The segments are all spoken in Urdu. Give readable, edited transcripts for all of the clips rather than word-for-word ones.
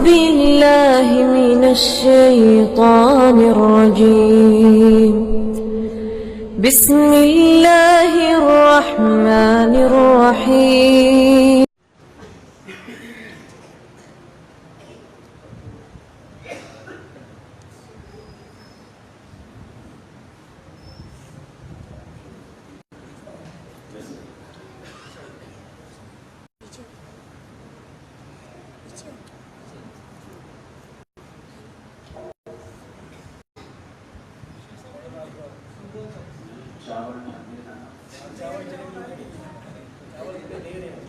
بالله من الشيطان الرجيم بسم الله الرحمن الرحيم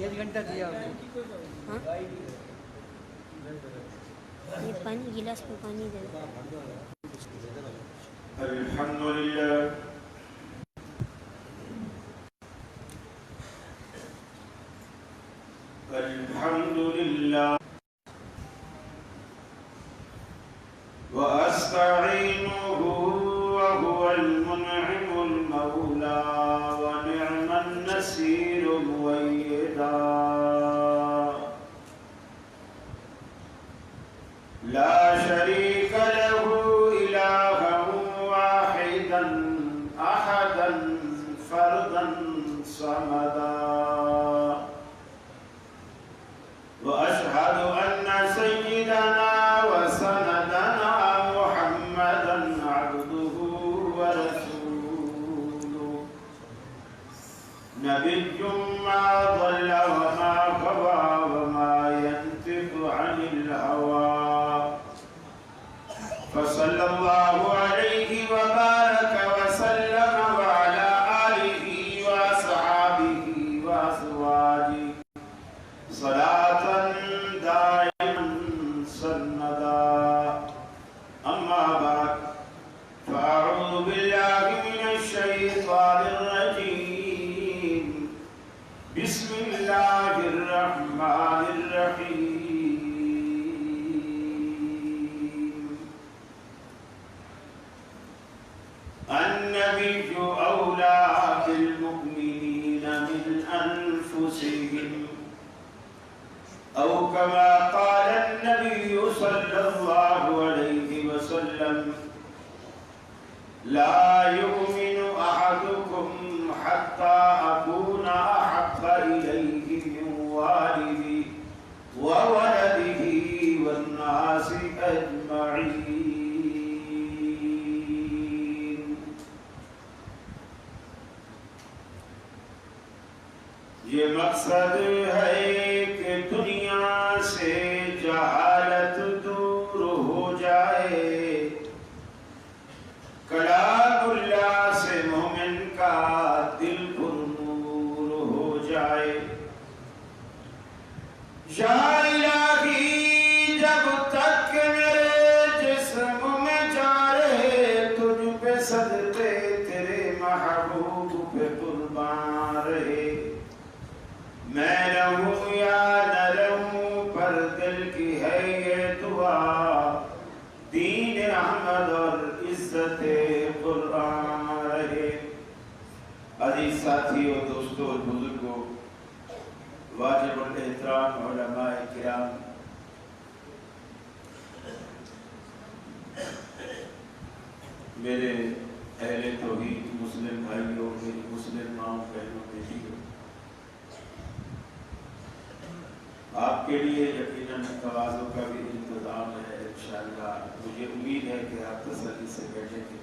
ایک گھنٹہ دیا یہ پانی گلاس میں پانی دے دو. الحمدللہ الحمدللہ وأستعينه وهو المنعم المولى ونعم النصير مؤيدا لا شريك له إلها واحدا أحدا فردا صمدا وأشهد أن سيدنا وسندنا محمدا عبده ورسوله نبي ما ضل وما غوى وما ينطق عن الهوى فصلى الله عليه وبارك وسلم وعلى آله وأصحابه وأزواجه صلاة دائما سرمدا أما بعد فأعوذ بالله من الشيطان الرجيم بسم الله الرحمن الرحيم النبي أولى بالمؤمنين من أنفسهم أو كما قال النبي صلى الله عليه وسلم لا يؤمن أحدكم حتى أكون أحب إليه من والده وولده والناس أجمعين. یہ مقصد ہے کہ دنیا سے جہالت دور ہو جائے، کلام اللہ سے مومن کا دل پر نور ہو جائے. یا الہی جب تک میرے جسم میں جا رہے تجھ پہ صدقے تیرے محبوب پہ قربان رہے. میں رہوں یا نہ رہوں پر دل کی ہے یہ دعا، دین احمد اور عزت قرآن رہے. عزیز ساتھیوں، دوستوں اور بزرگوں، واجب الاحترام علماء کرام، میرے اہل توحید مسلم بھائیوں، میری مسلم ماں بہنوں، بیٹیوں، آپ کے لیے یقیناً توازوں کا بھی انتظام ہے. انشاءاللہ مجھے امید ہے کہ آپ تسلی سے بیٹھیں گے.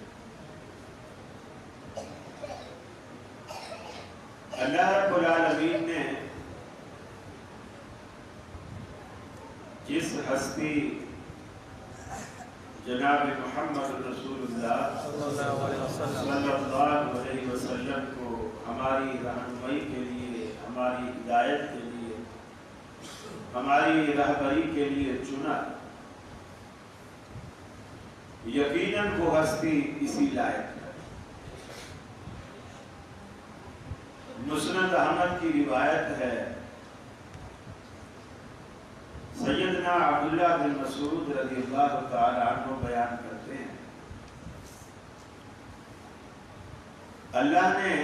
اللہ رب العالمین نے جس ہستی جناب محمد رسول اللہ صلی اللہ علیہ وسلم کو ہماری رہنمائی کے لیے، ہماری ہدایت کے لیے، ہماری رہبری کے لیے چنا، یقیناً وہ ہستی اسی لائق ہے. مسند احمد کی روایت ہے، سیدنا عبداللہ بن مسعود رضی اللہ تعالی عنہ بیان کرتے ہیں، اللہ نے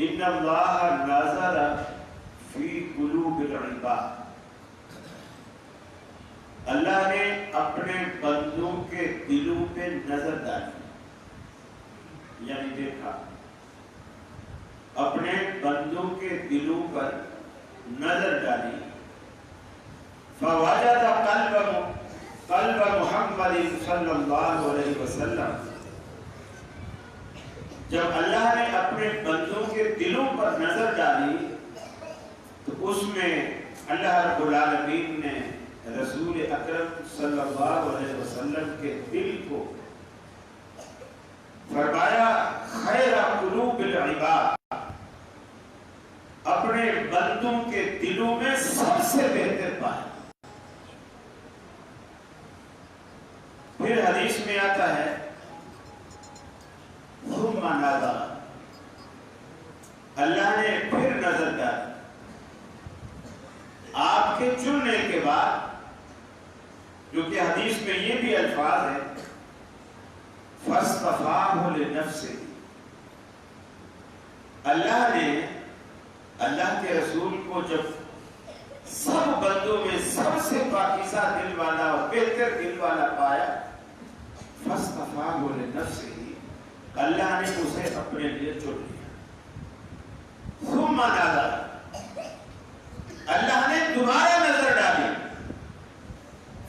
ان اللہ نظر فی قلوب العباد اللہ نے اپنے بندوں کے دلوں پہ نظر ڈالی، یعنی دیکھا، اپنے بندوں کے دلوں پر نظر ڈالی، فوجد قلب محمد صلی اللہ علیہ وسلم، جب اللہ نے اپنے بندوں کے دلوں پر نظر ڈالی تو اس میں اللہ رب العالمین نے رسول اکرم صلی اللہ علیہ وسلم کے دل کو فرمایا خیر قلوب العباد، اپنے بندوں کے دلوں میں سب سے بہتر پایا۔ پھر حدیث میں آتا ہے ثم نظر، اللہ نے پھر نظر ڈالی آپ کے چننے کے بعد، جو کہ حدیث میں یہ بھی الفاظ ہے فاصطفاہ لنفسہ، اللہ نے اللہ کے رسول کو جب سب بندوں میں سب سے پاکیزہ دل والا اور بہتر دل والا پایا، فاصطفاہ لنفسہ، اللہ نے اسے اپنے لیے چن لیا۔ ثم نظر، اللہ نے دوبارہ نظر ڈالی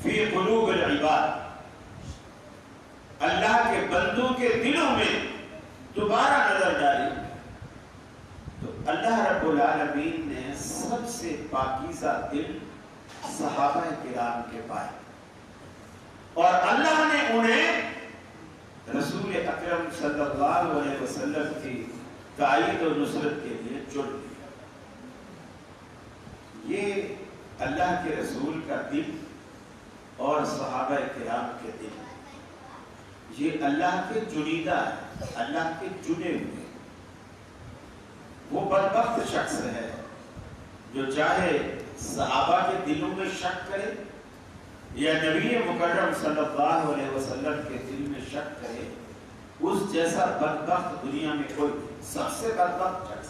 فی قلوب العباد، اللہ کے بندوں کے دلوں میں دوبارہ نظر ڈالی تو اللہ رب العالمین نے سب سے پاکیزہ دل صحابہ کرام کے پائے، اور اللہ نے انہیں رسول اکرم صلی اللہ علیہ وسلم کی تائید و نصرت کے لیے چن لیا۔ یہ اللہ کے رسول کا دل اور صحابہ کرام کے دل، یہ اللہ کے چنیدہ ہے، اللہ کے چنے ہوئے۔ وہ بدبخت شخص ہے جو چاہے صحابہ کے دلوں میں شک کرے یا نبی مکرم صلی اللہ علیہ وسلم کے دل میں شک کرے، اس جیسا بدبخت دنیا میں کوئی، سب سے بدبخت شخص۔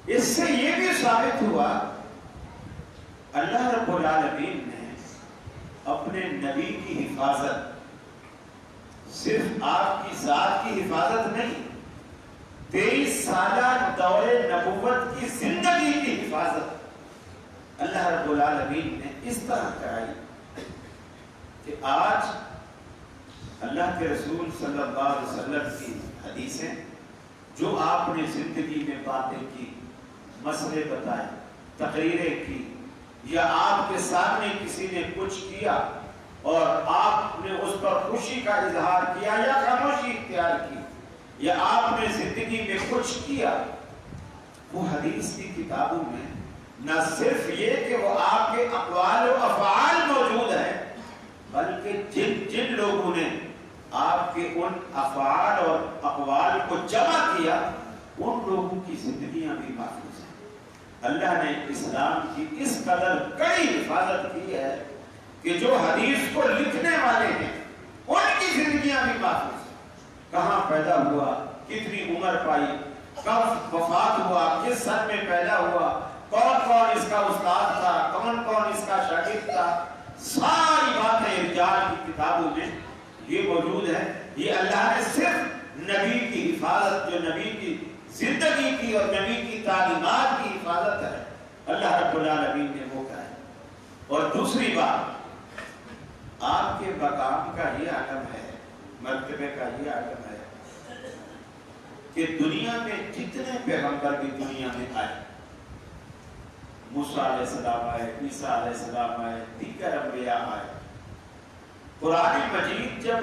اس سے یہ بھی ثابت ہوا اللہ رب العالمین نے اپنے نبی کی حفاظت، صرف آپ کی ذات کی حفاظت نہیں، 23 سالہ دور نبوت کی زندگی کی حفاظت اللہ رب العالمین نے اس طرح کرائی کہ آج اللہ کے رسول صلی اللہ علیہ وسلم کی حدیثیں، جو آپ نے زندگی میں باتیں کی، مسئلے بتائے، تقریریں کی، یا آپ کے سامنے کسی نے کچھ کیا اور آپ نے اس پر خوشی کا اظہار کیا یا خاموشی اختیار کی، یا آپ نے زندگی میں کچھ کیا، وہ حدیث کی کتابوں میں نہ صرف یہ کہ وہ آپ کے اقوال و افعال موجود ہیں، بلکہ جن لوگوں نے آپ کے ان افعال اور اقوال کو جمع کیا، ان لوگوں کی زندگیاں بھی محفوظ ہیں۔ اللہ نے اسلام کی اس قدر کڑی حفاظت کی ہے کہ جو حدیث کو لکھنے والے ہیں ان کی زندگیاں بھی محفوظ ہیں۔ کہاں پیدا ہوا، کتنی عمر پائی، کب وفات ہوا، کس سن میں پیدا ہوا، کون کون اس کا استاد تھا، کون کون اس کا شاگرد تھا، ساری باتیں رجال کی کتابوں میں یہ موجود ہے۔ یہ اللہ نے صرف نبی کی حفاظت، جو نبی کی زندگی کی اور نبی کی تعلیمات کی حفاظت ہے، اللہ رب العالمین نے وہ کہا ہے۔ اور دوسری بات، آپ کے مقام کا یہ عالم ہے، مرتبے کا یہ عالم ہے کہ دنیا میں جتنے پیغمبر بھی دنیا میں آئے، موسیٰ علیہ السلام آئے، عیسیٰ علیہ السلام آئے، دیگر انبیاء آئے، قرآن مجید جب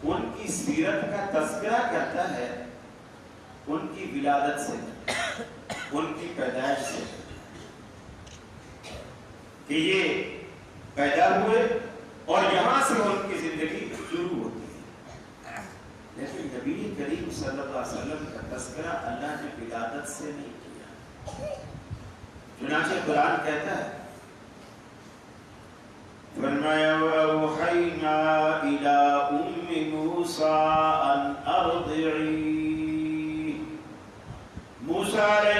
ان کی سیرت کا تذکرہ کرتا ہے، ان کی ولادت سے، ان کی پیدائش سے، کہ یہ پیدا ہوئے اور یہاں سے ان کی زندگی شروع ہوتی ہے، لیکن نبی کریم صلی اللہ علیہ وسلم کا تذکرہ اللہ نے ولادت سے نہیں کیا۔ چنانچہ قرآن کہتا ہے، فرمایا وَأَوْحَيْنَا إِلَىٰ أُمِّ مُوسَىٰ أَنْ أَرْضِعِيهِ، موسیٰ علیہ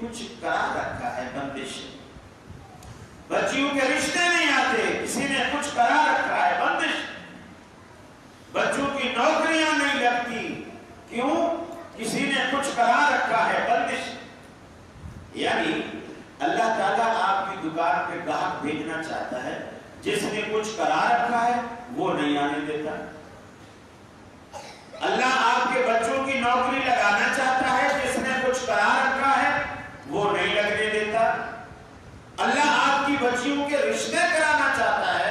کچھ کرا رکھا ہے بندش، بچیوں کے رشتے نہیں آتے، کسی نے کچھ کرا رکھا ہے بندش، بچوں کی نوکریاں نہیں لگتی، کیوں؟ کسی نے کچھ کرا رکھا ہے بندش۔ یعنی اللہ تعالیٰ آپ کی دکان پہ گاہک بھیجنا چاہتا ہے، جس نے کچھ کرا رکھا ہے وہ نہیں آنے دیتا۔ اللہ آپ کے بچوں کی نوکری لگانا چاہتا ہے، جس نے کچھ کرا رکھا ہے وہ نہیں لگنے دیتا۔ اللہ آپ کی بچیوں کے رشتے کرانا چاہتا ہے،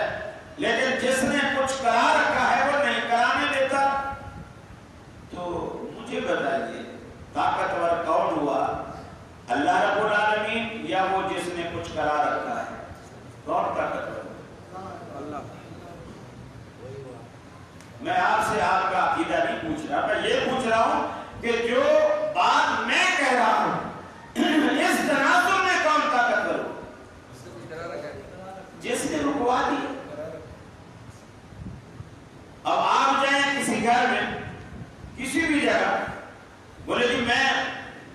لیکن جس نے کچھ کرا رکھا ہے وہ نہیں کرانے دیتا۔ تو مجھے بتائیے طاقتور کون ہوا، اللہ رب العالمین یا وہ جس نے کچھ کرا رکھا ہے؟ کون طاقتور؟ اللہ۔ میں آپ سے آپ کا عقیدہ نہیں پوچھ رہا، میں یہ پوچھ رہا ہوں کہ جو بات میں کہہ رہا ہوں اس تناظر میں کون طاقتور ہو؟ جس نے رکوا دیا۔ اب آپ جائیں کسی گھر میں، کسی بھی جگہ، بولے جی میں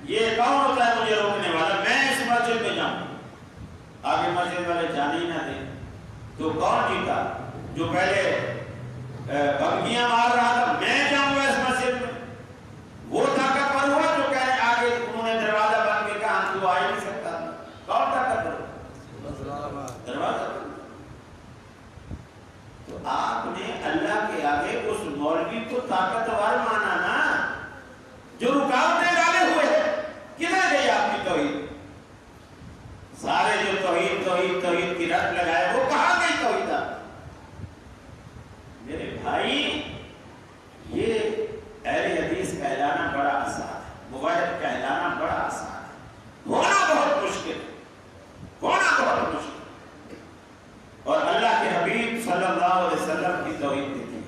یہ کون ہوتا ہے مجھے روکنے والا، میں اس مسجد میں جاؤں، آگے مسجد والے جانے ہی نہ دیں، تو کون جیتا؟ جو پہلے بھگیاں مار رہا تھا میں جاؤں گا اس مسجد میں، وہ طاقتور ہوا جو کہہ رہے آگے انہوں نے دروازہ بند کے کہا تو آ ہی نہیں سکتا۔ کون طاقتور ہوا؟ دروازہ۔ تو آپ نے اللہ کے آگے اس مولوی کو طاقتور مانا نا جو رکاوٹیں ڈالے ہوئے ہیں۔ کدھر گئی آپ کی توحید؟ سارے جو توحید توحید توحید کی رٹ لگائے وہ کہاں گئی توحید؟ میرے بھائی یہ اہل حدیث کہلانا بڑا آسان ہے، موحد کہلانا بڑا آسان ہے، ہونا بہت مشکل ہے، ہونا بہت مشکل۔ اور اللہ کے حبیب صلی اللہ علیہ وسلم کی توحید دیکھیں،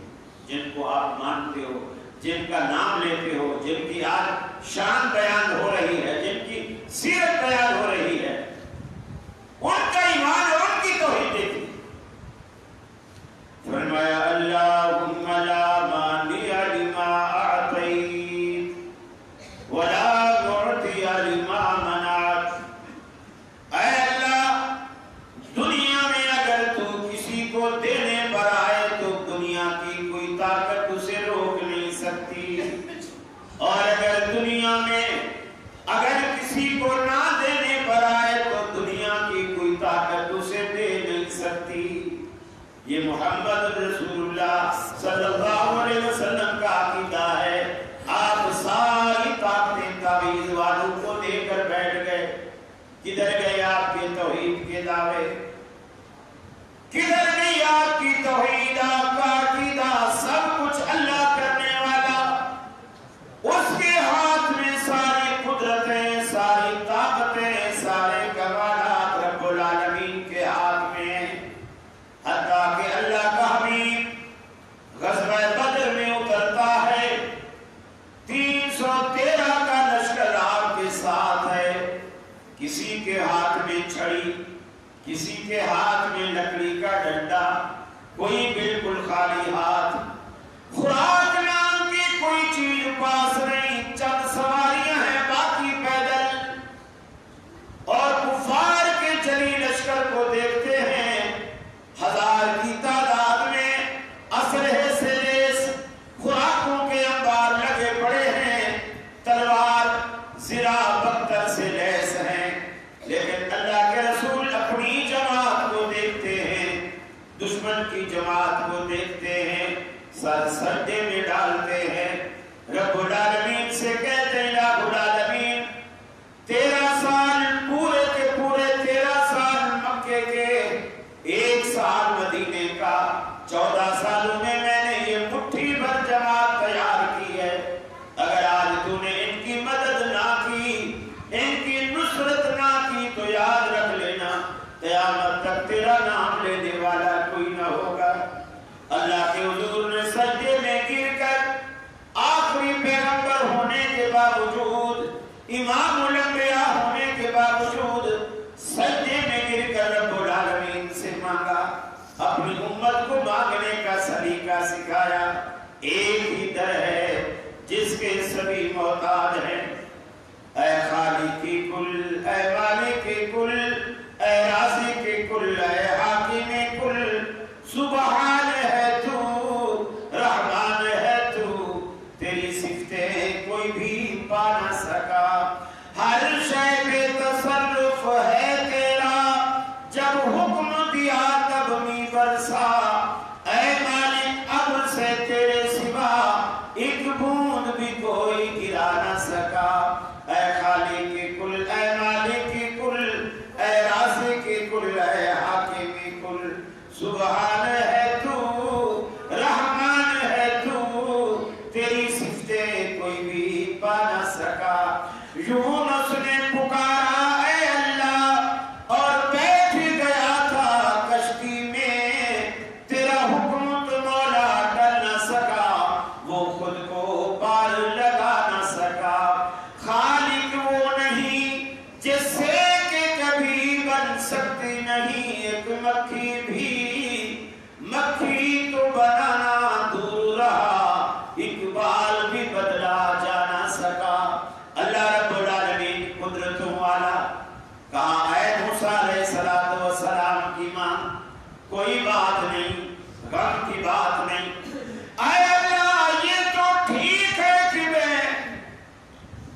جن کو آپ مانتے ہو، جن کا نام لیتے ہو، جن کی آج شان بیان ہو رہی ہے، جن کی سیرت بیان ہو رہی ہے، ان کا ایمان اور ان کی توحید دیکھیں۔ فرمایا اللہم لا مانع لما اعطیت ولا معطی لما منعت۔ اے اللہ، دنیا میں اگر تو کسی کو دینے پر آئے تو دنیا کی کوئی طاقت اسے روک نہیں سکتی، اور اگر دنیا میں اگر کسی کو نہ دینے پر آئے تو دنیا کی کوئی طاقت اسے دے نہیں سکتی۔ یہ محمد رسول اللہ صلی اللہ علیہ وسلم کا عقیدہ ہے۔ آپ ساری طاقتیں تعویذ والوں کو دے کر بیٹھ گئے، کدھر گئے آپ کے توحید کے دعوے؟ کدھر گئی آپ کی توحید، آپ کا عقیدہ؟ سب کچھ اللہ کرنے والا، اس کے ہاتھ میں ساری قدرتیں، ساری طاقتیں، سارے کمالات رب العالمین کے ہاتھ میں ہیں۔ حتیٰ کہ اللہ کا حبیب غزوہ بدر میں اترتا ہے، 313 کا لشکر آپ کے ساتھ ہے، کسی کے ہاتھ میں چھڑی، کسی کے ہاتھ میں لکڑی کا ڈنڈا، کوئی بالکل خالی ہاتھ، خوراک نام کی کوئی چیز پاس نہیں، چند سواریاں ہیں باقی پیدل، اور کفار کے چلی لشکر کو دیکھتے ہیں، 1000 کی تعداد میں اسلحے سے لیس خوراکوں کے انبار لگے پڑے ہیں، تلوار زرہ بختر سے لیس ہیں، لیکن اللہ کے رسول اپنی جماعت کو دیکھتے ہیں، دشمن کی جماعت کو دیکھتے ہیں، سر سجدے میں ڈالتے ہیں، رب العالمین سے کہتے ہیں رب العالمین 13 سال پورے کے پورے 13 سال مکے کے، 1 سال مدینے کا، 14 سالوں میں نے یہ مٹھی بھر جماعت تیار کی ہے، اگر آج تو نے ان کی مدد نہ کی، ان کی نصرت نہ کی تو یاد رکھ لینا قیامت تک تیرا نام لینے والا کوئی نہ ہوگا۔ اللہ کے حضور نے سجدے میں گر کر آخری پیغمبر ہونے کے باوجود، امام الانبیاء ہونے کے باوجود سجدے میں گر کر رب العالمین سے مانگا، اپنی امت کو مانگنے کا سلیقہ سکھایا۔ ایک ہی در ہے جس کے سبھی محتاج ہیں، اے خالقی کل مکھی بھی مکھی تو بنانا دور رہا، اقبال بھی بدلا جا نہ سکا۔ اللہ رب العالمین قدرتوں والا کہا اے موسیٰ علیہ السلام کی ماں کوئی بات نہیں، غم کی بات نہیں۔ اے اللہ یہ تو ٹھیک ہے کہ میں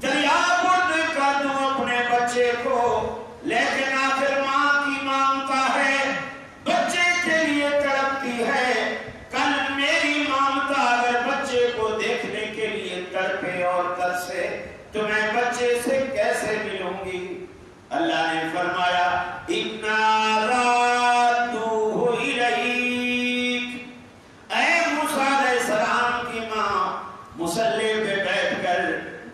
دریا برد کر دوں اپنے بچے کو، لیکن آخر ماں کی مانگتا ہے، بچے کے لیے تڑپتی ہے۔ کل میری مانگتا اگر بچے کو دیکھنے کے لیے تڑپے اور ترسے تو میں بچے سے کیسے ملوں گی؟ اللہ نے فرمایا اِنَّا رَادُّوهُ إِلَيْكَ۔ اے موسیٰ علیہ السلام کی ماں مصلی پہ بیٹھ کر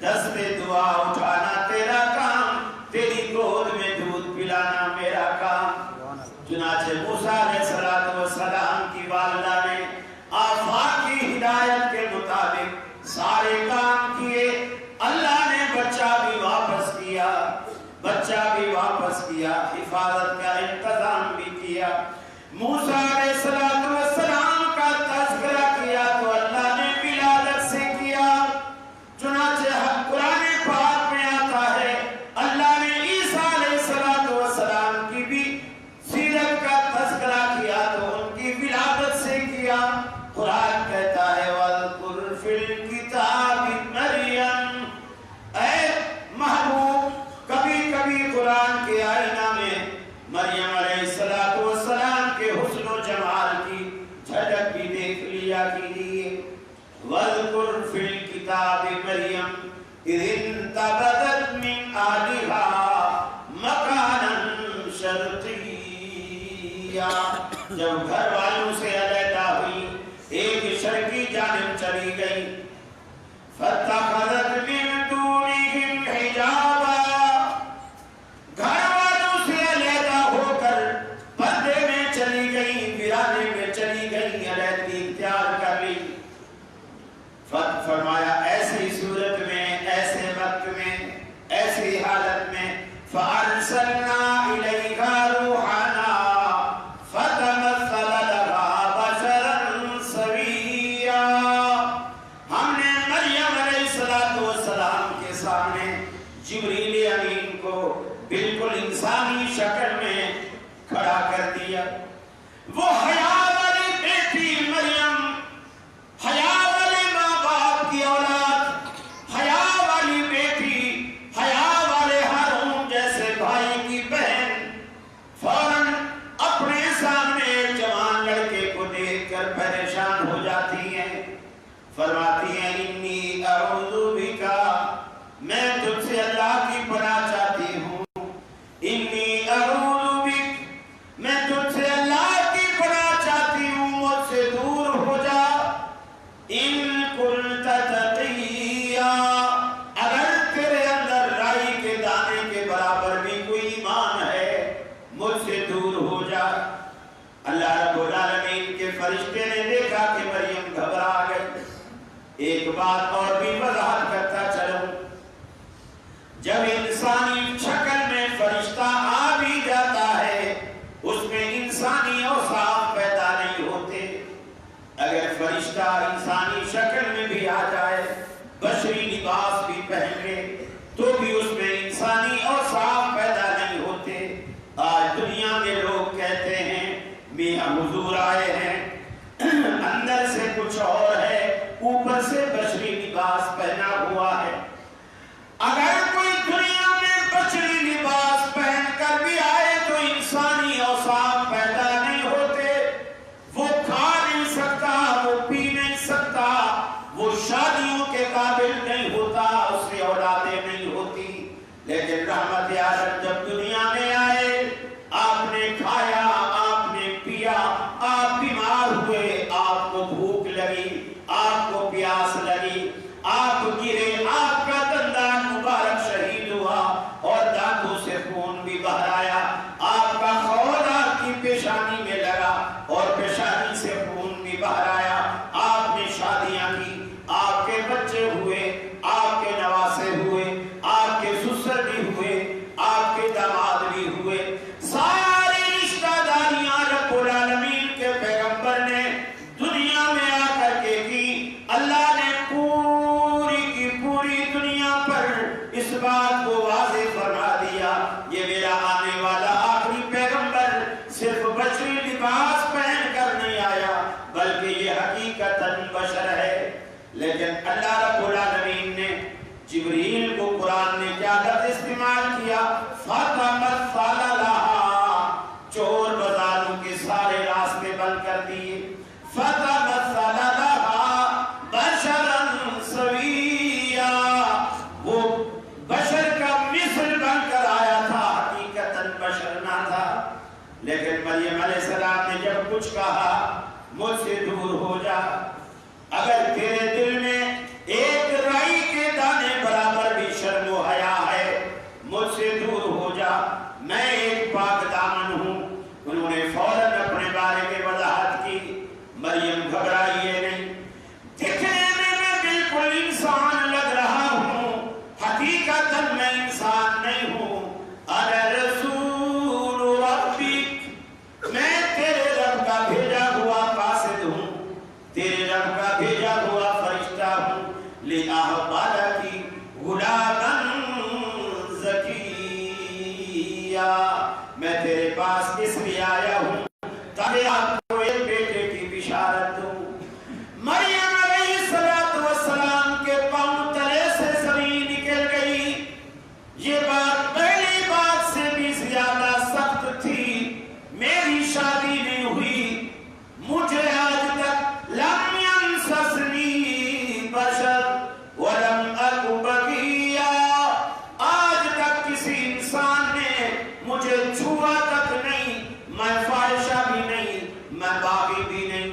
دست دعا اٹھانا تیرا کام، تیری گود میں دودھ پلانا میرا کام۔ چنانچہ موسیٰ علیہ السلام کی والدہ نے آفاقی ہدایت کے مطابق سارے کام کیے۔ اللہ نے بچہ بھی واپس کیا، بچہ بھی واپس کیا، حفاظت کا انتظام بھی کیا۔ موسیٰ علیہ السلام کا تذکرہ کیا تو اللہ نے ولادت سے کیا۔ چنانچہ قرآن پاک میں آتا ہے اللہ نے عیسیٰ علیہ السلام کی بھی سیرت کا تذکرہ کیا تو ان کی ولادت سے کیا۔ قرآن کہتا ہے وَاذْكُرْ فِي الْكِتَابِ مَرْيَمَ۔ اے محبوب کبھی کبھی قرآن کے آئینہ میں مریم علیہ السلام کے حسن و جمال کی جھلک بھی دیکھ لیا کیجیے۔ وَاذْكُرْ فِي الْكِتَابِ مَرْيَمَ إِذِ انتَبَذَتْ مِنْ أَهْلِهَا مَكَانًا شَرْقِيًّا۔ جب گھر والوں سے علیحدہ ہوئی ایک شرقی جانب چلی گئی۔ فَاتَّخَذَتْ مِن دُونِهِمْ حِجَابًا۔ گھر والوں سے علیحدہ ہو کر پردے میں چلی گئی، ویرانے میں چلی گئی، علیحدگی اختیار کر لی۔ فرمایا ایسی صورت میں، ایسے وقت میں، ایسی حالت میں فَأَرْسَلْنَا إِلَيْهَا رُوحَنَا فَتَمَثَّلَ لَهَا بَشَرًا سَوِيًّا۔ ہم نے مریم علیہ السلام کے سامنے جبریل امین کو بالکل انسانی شکل میں کھڑا کر دیا۔ وہ حیا والی بیٹی مریم، حیا والے ماں باپ کی اولاد، حیا والی بیٹی، حیا والے ہارون جیسے بھائی کی بہن فوراً اپنے سامنے ایک جوان لڑکے کو دیکھ کر پریشان ہو جاتی ہیں، فرماتی ہیں انی اعوذ بکا، میں تجھ سے اللہ کی پناہ چاہتی ہوں، انی اعوذ بک، میں تجھ سے اللہ کی پناہ چاہتی ہوں، مجھ سے دور ہو جا۔ ان کنت تقیا، اگر تیرے اندر رائی کے دانے کے برابر بھی کوئی ایمان ہے مجھ سے دور ہو جا۔ اللہ رب العالمین کے فرشتے نے دیکھا کہ مریم گھبرا گئی۔ ایک بات اور بھی وضاحت کرتا چلوں، جب انسانی شکل میں فرشتہ آ بھی جاتا ہے اس میں انسانی اوصاف پیدا نہیں ہوتے۔ اگر فرشتہ انسانی شکل میں بھی آ جائے، بشری لباس بھی پہن لے تو بھی اس میں انسانی اوصاف پیدا نہیں ہوتے۔ آج دنیا میں لوگ کہتے ہیں میاں حضور آئے ہیں، اندر سے کچھ اور ہے، اوپر سے بشری لباس پہنا ہوا ہے۔ اگر کوئی دنیا میں بشری لباس پہن کر بھی آئے تو انسانی اوصاف پیدا نہیں ہوتے۔ وہ کھا نہیں سکتا، وہ پی نہیں سکتا، وہ شادیوں کے قابل نہیں ہوتا، اس سے اولادیں نہیں ہوتی۔ لیکن رحمت عالم جب دنیا میں آئے، آپ نے کھایا، آپ نے پیا، آپ بیمار ہوئے، آپ کو بھوک لگی، آپ کو پیاس لگی، آپ گرے، آپ کا دندان مبارک شہید ہوا اور دانتوں سے خون بھی باہر آیا، آپ کا خون آپ کی پیشانی میں لگا اور پیشانی سے خون بھی باہر آیا، آپ نے شادیاں کی، آپ کے بچے ہوئے، آپ کے نواسے ہوئے، آپ کے سسر بھی ہوئے، آپ کے داماد بھی ہوئے، ساری رشتہ داریاں لیکن مریم علیہ السلام نے جب کچھ کہا مجھ سے دور ہو جا، اگر تیرے دل میں ایک رائی کے دانے برابر بھی شرم و حیا ہے مجھ سے دور ہو جا، میں ایک پاک دامن ہوں۔ انہوں نے فوراً اپنے بارے میں وضاحت کی۔ مریم گھبرائیے نہیں، دکھنے میں بالکل انسان لگ رہا ہوں، حقیقتاً میں انسان نہیں ہوں۔ انا رسول ربک، میں تیرے رب کا بھیجا ہوا قاصد ہوں، تیرے رب کا بھیجا ہوا فرشتہ ہوں۔ لِأَحْبَرَكِ غُلَامًا زَكِيًّا، میں تیرے پاس اس لیے آیا ہوں تاکہ آپ کو ایک بیٹے کی بشارت دوں۔ مریم علیہ السلام کے پاؤں تلے سے زمین نکل گئی۔ یہ بات پہلی بات سے بھی زیادہ سخت تھی۔ میری شادی نہیں ہوئی، مجھے آج تک لم يمسسنی بشر ولم اک بغیا، آج تک کسی انسان نے مجھے چھوا تک نہیں، میں فاحشہ بھی نہیں، میں باغی بھی نہیں،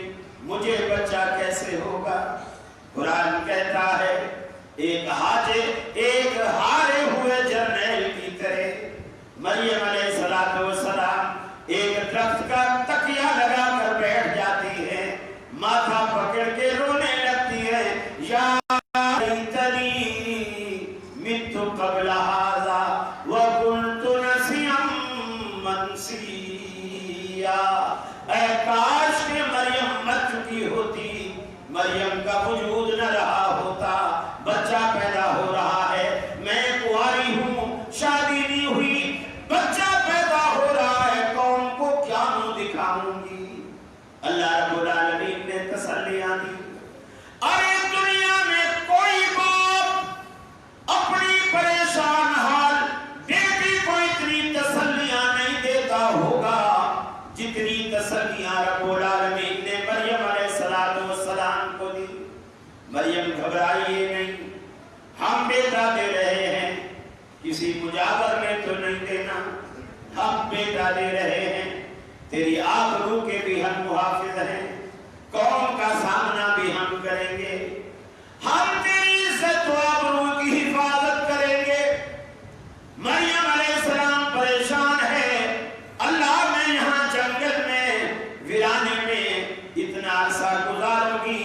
مجھے بچہ کیسے ہوگا؟ قرآن کہتا ہے ایک ہارے ہوئے جرنیل کی طرح مریم علیہ السلام ایک درخت کا تکیہ لگا کر بیٹھ جاتی ہے، ماتھا پکڑ کے رونے لگتی ہے، یا لیتنی مت قبل ھذا وکنت نسیا منسیا، اے کاش کہ مریم مر چکی ہوتی، مریم کا وجود نہ رہا ہوتا، بچہ پیدا ہو رہا ہے، میں کنواری ہوں، شادی نہیں ہوئی، بچہ پیدا ہو رہا ہے، قوم کو کیا منہ دکھاؤں گی؟ اللہ رب العالمین نے تسلیاں دی۔ ارے دنیا میں کوئی باپ اپنی پریشان حال بیٹی کو اتنی تسلیاں نہیں دیتا ہوگا جتنی تسلیاں رب العالمین نے مریم علیہ السلام کو دی۔ مریم گھبرائیے نہیں، ہم بیٹا دے رہے ہیں، کسی مجاور میں تو نہیں دینا، ہم بیٹا دے رہے ہیں، تیری آبرو کے بھی ہم محافظ ہیں، قوم کا سامنا بھی ہم کریں گے، ہم تیری عزت و آبرو کی حفاظت کریں گے۔ مریم علیہ السلام پریشان ہے، اللہ میں یہاں جنگل میں ویرانے میں اتنا عرصہ گزاروں گی،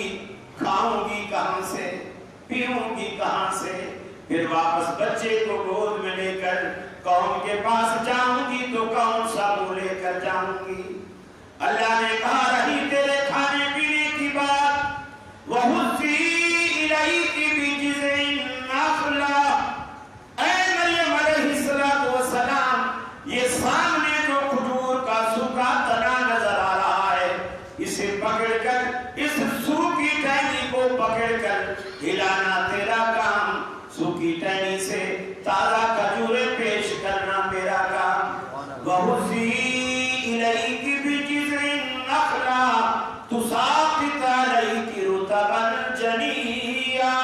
کھاؤں گی کہاں سے، پیوں گی کہاں سے، پھر واپس بچے کو گود میں لے کر قوم کے پاس جاؤں گی تو کون سا منہ لے کر جاؤں گی؟ اللہ نے کہا رہی تیرے کھانے پینے کی بات، وَهُزِّي إِلَيْكِ بِجِذْعِ النَّخْلَةِ، اے مریم علیہ السلام، یہ سامنے جو کھجور کا سوکھا تنا نظر آ رہا ہے، اسے پکڑ کر، اس سوکھی ٹہنی کو پکڑ کر ہلانا تیرا کام، سوکھی ٹہنی سے تازہ کھجوریں پیش کرنا میرا کام۔ وَهُزِّي إِلَيْكِ بِجِذْعِ النَّخْلَةِ تُسَاقِطْ عَلَيْكِ رُطَبًا جَنِيًّا،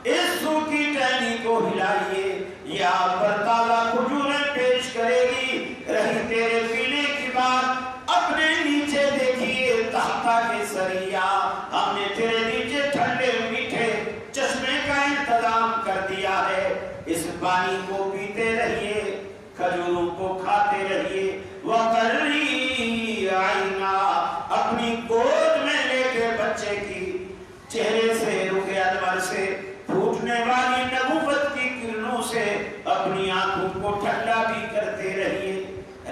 اس سوکھی ٹہنی کو ہلائیے، یہاں پر تازہ کھجوریں پیش کرے گی۔ رہی تیرے پینے کی بات، اپنے نیچے دیکھیے تحتا کے سریا، ہم نے تیرے نیچے ٹھنڈے میٹھے چشمے کا انتظام کر دیا ہے، اس پانی کو پیتے رہیے، کھجوروں کو کھاتے رہیے۔ وَقَرِّي عَيْنَا، اپنی گود میں لے کے بچے کی چہرے سے، رخ انور سے پھوٹنے والی نبوت کی کرنوں سے اپنی آنکھوں کو ٹھنڈا بھی کرتے رہیے۔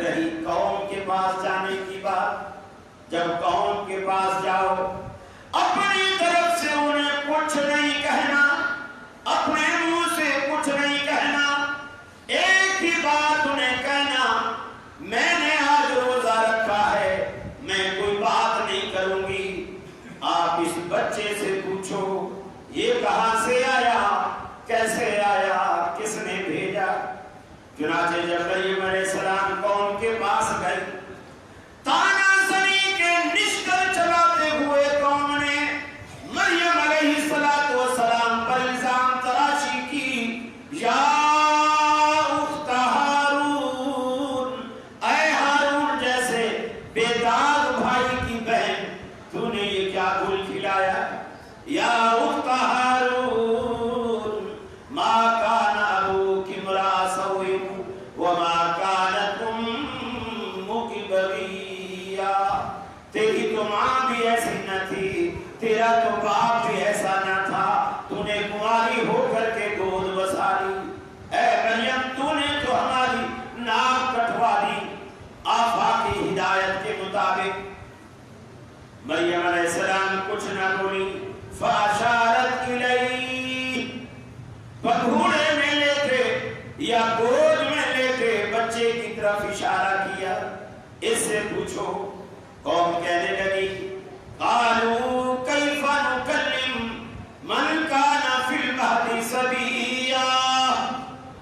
رہی قوم کے پاس جانے کی بات، جب قوم کے پاس جاؤ اپنی طرف سے انہیں کچھ نہیں کہنا، اپنے منہ سے کچھ نہیں کہنا، ایک ہی بات انہیں کہنا، میں نے آج روزہ رکھا ہے، میں کوئی بات نہیں کروں گی، آپ اس بچے سے پوچھو یہ کہاں سے آیا، کیسے آیا، کس نے بھیجا؟ چنانچہ جب مریم علیہ السلام قوم کے پاس گئے، تانا زنی کے نشتر چلاتے ہوئے قوم نے مریم علیہ السلام پر الزام تراشی کی، یا اخت ہارون، اے بغيا تیری تو ماں بھی ایسی نہ تھی، تیرا تو باپ بھی ایسا نہ تھا، تو نے کنواری ہو کر کے گود بسا لی۔ اے مریم تو نے تو ہماری ناک کٹوا دی آفاقی ہدایت کے مطابق۔ مریم علیہ السلام کچھ نہ بولی، فاشارت الیہ، پگھوڑے میں لے کے یا گود میں لے کے بچے کی طرف اشارہ کیا۔ اس سے پوچھو، قوم کہنے لگی قالوا کیف نکلم من کان فی المہد صبیا،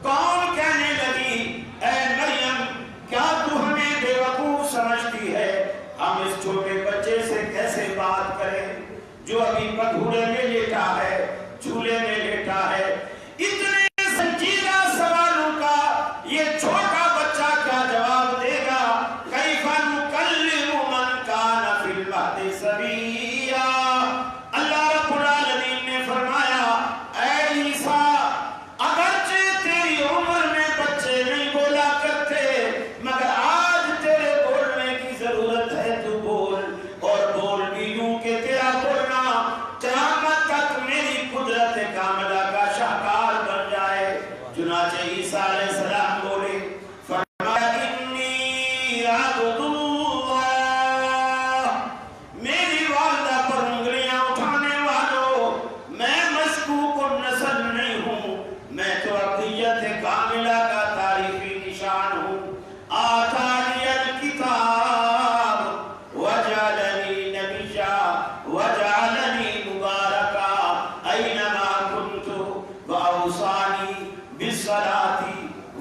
قوم کہنے لگی اے مریم کیا تو ہمیں بے وقوف سمجھتی ہے، ہم اس چھوٹے بچے سے کیسے بات کریں جو ابھی پگھوڑے میں لیٹا ہے، جھولے میں لیٹا ہے۔ اتنے سنجیدہ سوالوں کا یہ چھوٹا بچہ کیا جواب دے گا؟ کیف نکلم من کان فی المہد صبیا۔ اللہ رب العالمین نے فرمایا اے عیسیٰ، اگرچہ تیری عمر میں بچے نہیں بولا کرتے، مگر آج تیرے بولنے کی ضرورت ہے، تو بول، اور بول بھی یوں کہ تیرا بولنا قیامت تک میری قدرت کاملہ کا شاہکار بن جائے۔ چنانچہ عیسیٰ علیہ السلام بولے، فرمایا انی عبد اللہ، میری والدہ پر انگلیاں اٹھانے والوں، میں مشکوک النسل نہیں ہوں، میں تو عبدیت کاملہ کا تاریخی نشان ہوں۔ آتانی الکتاب وجعلنی نبیا وجعلنی مبارکا اینما کنت واوصانی بالصلاۃ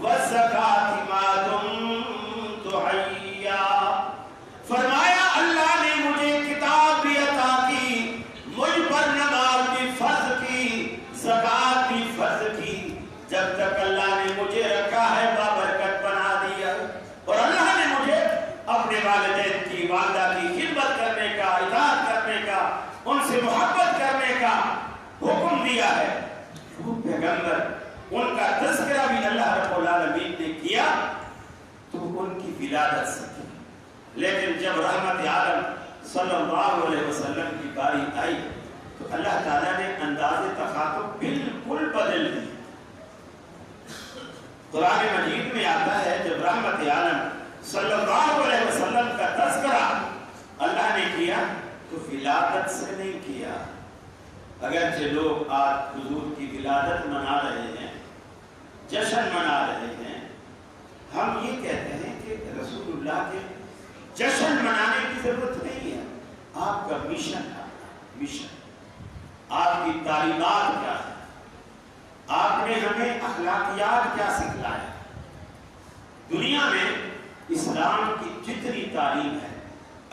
والزکاۃ ما دمت حیا۔ فرمایا اللہ نے مجھے کتاب بھی عطا کی، مجھ پر نماز بھی فرض کی، زکوٰۃ بھی فرض کی، جب تک اللہ نے مجھے رکھا ہے بابرکت بنا دیا، اور اللہ نے مجھے اپنے والدین کی، والدہ کی خدمت کرنے کا، اطاعت کرنے کا، ان سے محبت کرنے کا حکم دیا ہے۔ وہ پیغمبر، ان کا تذکرہ بھی اللہ رب العالمین نے کیا تو ان کی ولادت سے کی، لیکن جب رحمت عالم صلی اللہ علیہ وسلم کی باری آئی تو اللہ تعالیٰ نے انداز تخاطب بالکل بدل دی۔ قرآن مجید میں آتا ہے جب رحمت عالم صلی اللہ علیہ وسلم کا تذکرہ اللہ نے کیا تو ولادت سے نہیں کیا۔ اگرچہ لوگ آج حضور کی ولادت منا رہے ہیں، جشن منا رہے ہیں، ہم یہ کہتے ہیں کہ رسول اللہ کے جشن منانے کی ضرورت نہیں ہے۔ آپ کا مشن ہے، مشن، آپ کی تعلیمات کیا ہے، آپ نے ہمیں اخلاقیات کیا سکھلایا۔ دنیا میں اسلام کی جتنی تعلیم ہے،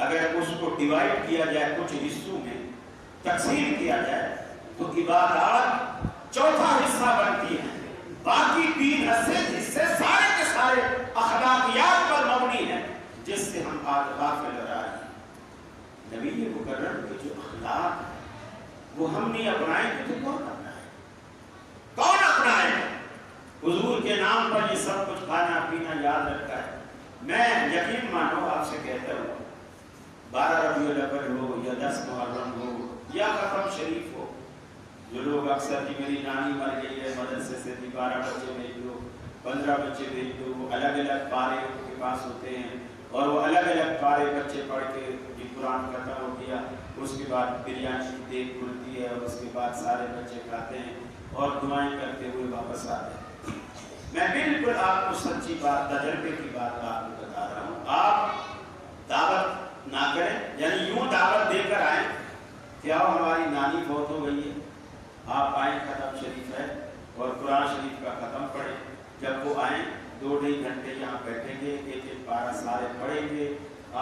اگر اس کو ڈیوائڈ کیا جائے، کچھ حصوں میں تقسیم کیا جائے تو عبادات چوتھا حصہ بنتی ہیں، باقی 3 حصے سارے کے سارے اخلاقیات پر مبنی ہیں، جس سے ہم آج غافل رہ رہے ہیں۔ نبی مکرم کے جو اخلاق ہیں وہ ہم نہیں اپنائیں گے تو کون اپنائے؟ کون اپنائے؟ حضور کے نام پر یہ سب کچھ کھانا پینا یاد رکھتا ہے۔ میں یقین مانو آپ سے کہتا ہوں، 12 ربیع الاول ہو یا 10 محرم ہو یا ختم شریف ہو، جو لوگ اکثر کہ میری نانی مر گئی ہے، مدرسے سے 12 بچے بھیج دو، 15 بچے بھیج دو، وہ الگ الگ پارے ان کے پاس ہوتے ہیں، اور وہ الگ الگ پارے بچے پڑھ کے جی قرآن ختم ہو گیا، اس کے بعد بریانی کی دیگ کھلتی ہے، اور اس کے بعد سارے بچے کھاتے ہیں اور دعائیں کرتے ہوئے واپس آتے ہیں۔ میں بالکل آپ کو سچی بات، تجربے کی بات آپ کو بتا رہا ہوں۔ آپ دعوت نہ کریں، یعنی یوں دعوت دے کر آئیں کہ آؤ ہماری نانی فوت ہو گئی ہے، آپ آئیں، ختم شریف ہے اور قرآن شریف کا ختم پڑھیں۔ جب وہ آئیں 2-2.5 گھنٹے یہاں بیٹھیں گے، ایک پارہ سارے پڑھیں گے،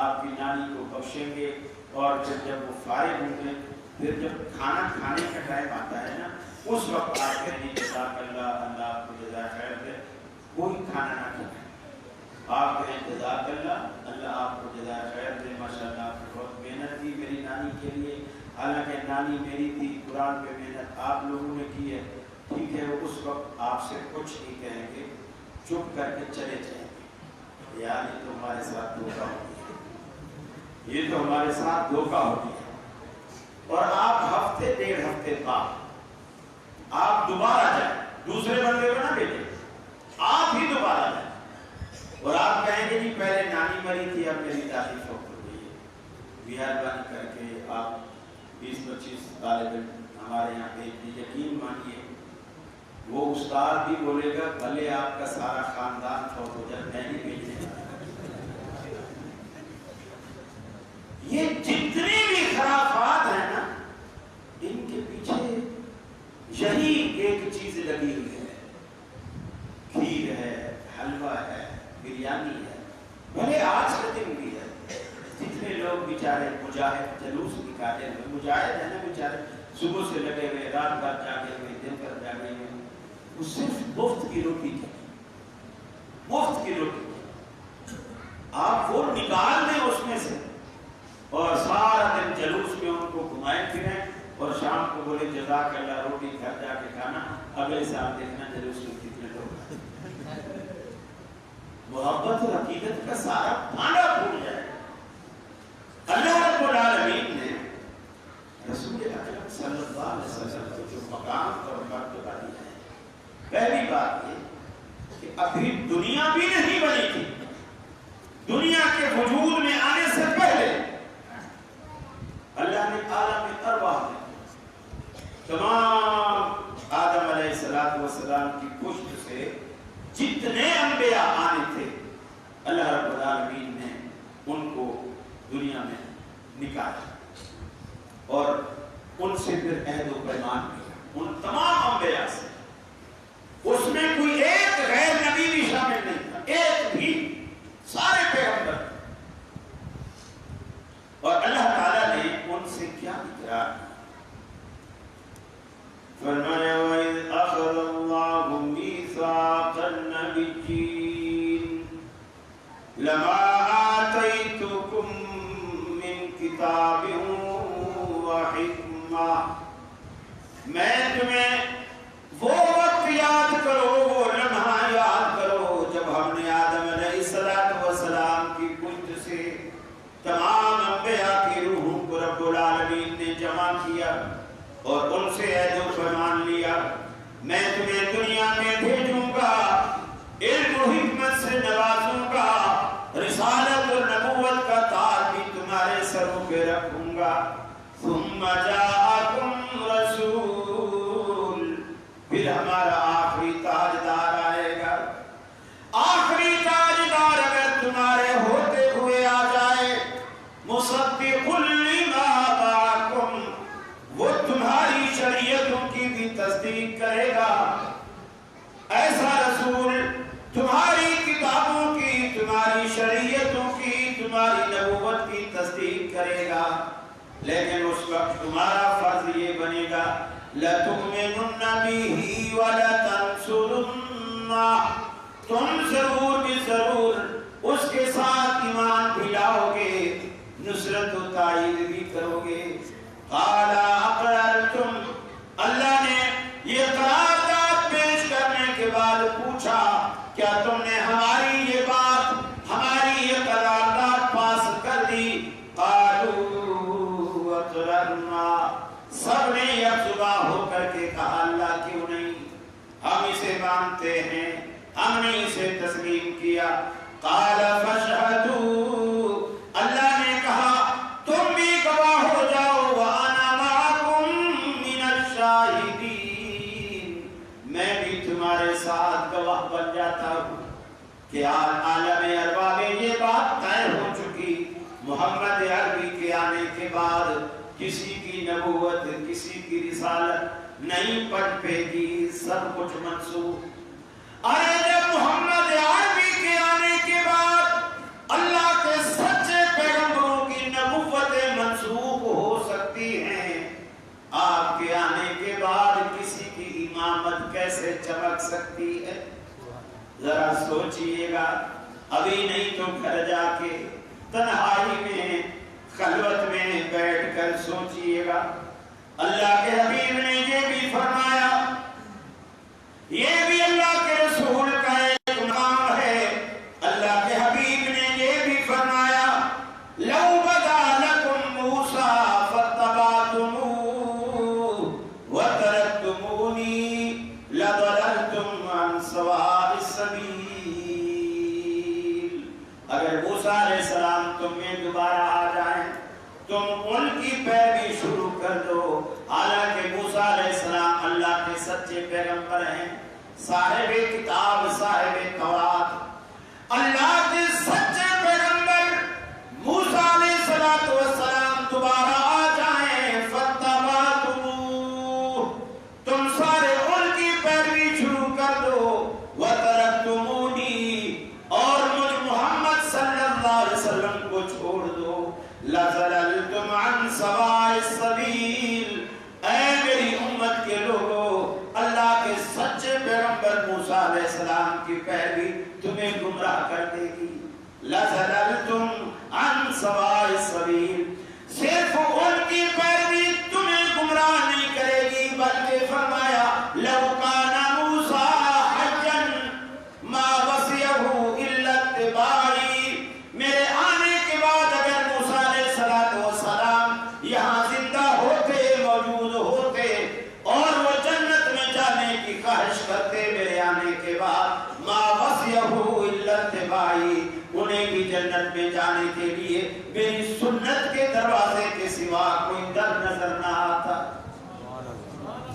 آپ کی نانی کو بخشیں گے، اور پھر جب وہ فارغ ہوں گے، پھر جب کھانا کھانے کا ٹائم آتا ہے نا، اس وقت آپ کہیں گے جزاک اللہ، اللہ آپ کو جزائے خیر دے، کوئی کھانا نہ کھائیں، آپ کہیں جزاک اللہ، اللہ آپ کو جزائے خیر دے، ماشاءاللہ آپ نے بہت محنت کی میری نانی کے لیے، حالانکہ نانی میری تھی، قرآن پہ محنت آپ لوگوں نے کی ہے، ٹھیک ہے۔ وہ اس وقت آپ سے کچھ نہیں کہیں گے، چپ کر کے چلے جائیں گے، یار یہ تو ہمارے ساتھ دھوکا ہو گیا۔ یہ تو ہمارے ساتھ دھوکہ ہو گیا، اور آپ ہفتے ڈیڑھ ہفتے بعد آپ دوبارہ جائیں، دوسرے بندے کو نہ بھیجیں، آپ ہی دوبارہ جائیں، اور آپ کہیں گے جی پہلے نانی مری تھی اب میری دادی فوت ہو گئی ہے، مہربانی کر کے آپ 20-25 طالب علم ہمارے یہاں بھیج، یقین مانیے وہ استاد بھی بولے گا بھلے آپ کا سارا خاندان فوت ہو جائے میں نہیں بھیجنے والا۔ یہ جتنی بھی خرافات ہیں نا، ان کے پیچھے یہی ایک چیز لگی ہوئی ہے، کھیر ہے، حلوہ ہے، بریانی ہے، بھلے آج کا دن بھی ہے، جتنے لوگ بیچارے مجاہد جلوس نکالے ہوئے، مجاہد ہے نا بیچارے، صبح سے لگے ہوئے، رات بھر جاگے ہوئے، دن بھر جاگے ہوئے، وہ صرف مفت کی روٹی کی، مفت کی روٹی، آپ وہ نکال دیں اس میں سے، اور سارا دن جلوس میں ان کو گھمائے پھریں، اور شام کو بولے جزاک اللہ، روٹی گھر جا کے کھانا، اگلے سال دیکھنا جلوس میں کتنے لوگ۔ محبت اور عقیدت کا سارا پھانڈا پھوٹ جائے۔ اللہ رب العالمین نے رسول اکرم صلی اللہ علیہ وسلم کو جو مقام اور مرتبہ دیا ہے، پہلی بات یہ کہ ابھی دنیا بھی نہیں بنی تھی، دنیا کے وجود میں آنے سے پہلے اللہ نے عالم ارواح میں تمام آدم علیہ السلام کی پشت سے جتنے انبیاء آنے تھے، اللہ رب العالمین نے ان کو دنیا میں نکالا اور ان سے پھر عہد و پیمان کیا، ان تمام انبیاء سے، اس میں کوئی ایک غیر نبی بھی شامل نہیں تھا، ایک بھی، سارے پیغمبر، اور اللہ تعالیٰ نے ان سے کیا اقرار کیا؟ فرمایا وَإِذْ أَخَذَ اللَّهُ مِيثَاقَ النَّبِيِّينَ لَمَا آتَيْتُكُم مِّن كِتَابٍ وَحِكْمَةٍ، میں تمہیں وہ وقت یاد کرو، وہ لمحہ یاد کرو جب ہم نے آدم علیہ السلام کی پشت سے تمام انبیاء کی روحوں کو رب العالمین نے جمع کیا اور ان سے عہد و پیمان لیا، میں تمہیں دنیا میں بھیجوں گا، علم و حکمت سے نوازوں گا، رسالت اور نبوت کا تاج بھی تمہارے سروں پہ رکھوں گا، ثم جاءکم رسول، پھر ہمارا آخری تاجدار آئے گا، آخری تاجدار اگر تمہارے ہوتے ہوئے آ جائے، مصدق لما معکم، وہ تمہاری شریعتوں کی بھی تصدیق کرے گا، ایسا رسول تمہاری کتابوں کی، تمہاری شریعتوں کی، تمہاری نبوت کی تصدیق کرے گا، لیکن اس وقت تمہارا فرض یہ بنے گا لَتُؤْمِنُنَّ بِهِ وَلَتَنْصُرُنَّهُ، تم ضرور بھی ضرور اس کے ساتھ ایمان بھی لاؤ گے، نصرت و تائید بھی کرو گے۔ قَالَ أَقْرَرْتُمْ، اللہ نے یہ قرارداد پیش کرنے کے بعد پوچھا کیا تم نے ہماری یہ بات، ہماری یہ قرارداد پاس کر دی؟ قَالُوا أَقْرَرْنَا، سب نے یکجا ہو کر کے کہا اللہ کیوں نہیں، ہم اسے مانتے ہیں، ہم نے اسے تسلیم کیا۔ قَالَ فَاشْهَدُوا، اللہ نے کہا تم بھی گواہ ہو جاؤ، وَأَنَا مَعَكُم مِّنَ الشَّاهِدِينَ، میں بھی تمہارے ساتھ گواہ بن جاتا ہوں کہ عالم ارواح میں یہ بات طے ہو چکی، محمد عربی کے آنے کے بعد کسی کی نبوت، کسی کی رسالت نہیں پنپے گی، سب کچھ منسوخ۔ ارے جب محمد عربی کے آنے کے بعد اللہ کے سچے پیغمبروں کی نبوتیں منسوخ ہو سکتی ہیں، آپ کے آنے کے بعد کسی کی امامت کیسے چمک سکتی ہے؟ ذرا سوچئے گا، ابھی نہیں تو گھر جا کے تنہائی میں، خلوت میں بیٹھ کر سوچئے گا۔ اللہ کے حبیب نے یہ بھی فرمایا، یہ بھی اللہ کے رسول کا ایک مقام ہے، اللہ کے حبیب نے یہ بھی فرمایا لو بدا موسیٰ علیہ السلام تم میں دوبارہ آ جائیں تم ان کی پیروی شروع کر دو. حالانکہ موسیٰ علیہ السلام اللہ کے سچے پیغمبر ہیں, صاحب کتاب, صاحب تورات, اللہ کے سچے پیغمبر موسیٰ علیہ السلام دوبارہ آ جائیں. فَاتَّبَعْتُمُوهُ, تم سارے ان کی پیروی شروع کر دو. وَتَرَكْتُمُونِي, اور مجھ محمد صلی اللہ علیہ وسلم کو چھوڑ دو. لَزَلَلْتُمْ عَنْ سَوَاءِ السَّبِيلِ, اے میری امت کے لوگوں, اللہ کے سچے پیغمبر موسیٰ علیہ السلام کی پیروی تمہیں گمراہ کر دے گی. لَزَلَلْتُمْ عَنْ سَوَاءِ السَّبِيلِ, صرف ان کی پیروی تمہیں گمراہ نہیں کرے گی, بلکہ فرمایا لَوْ كَانَ مُوسَىٰ حَيًّا مَا وَسِعَهُ إِلَّا اتِّبَاعِي, میرے آنے کے بعد اگر موسیٰ علیہ السلام یہاں زندہ ہوتے, موجود ہوتے, اور وہ جنت میں جانے کی خواہش کرتے میرے آنے کے بعد, ما وسعه الا اتباعی, انہیں بھی جنت میں جانے کے لیے میری سنت کے دروازے کے سوا کوئی در نظر نہ آتا.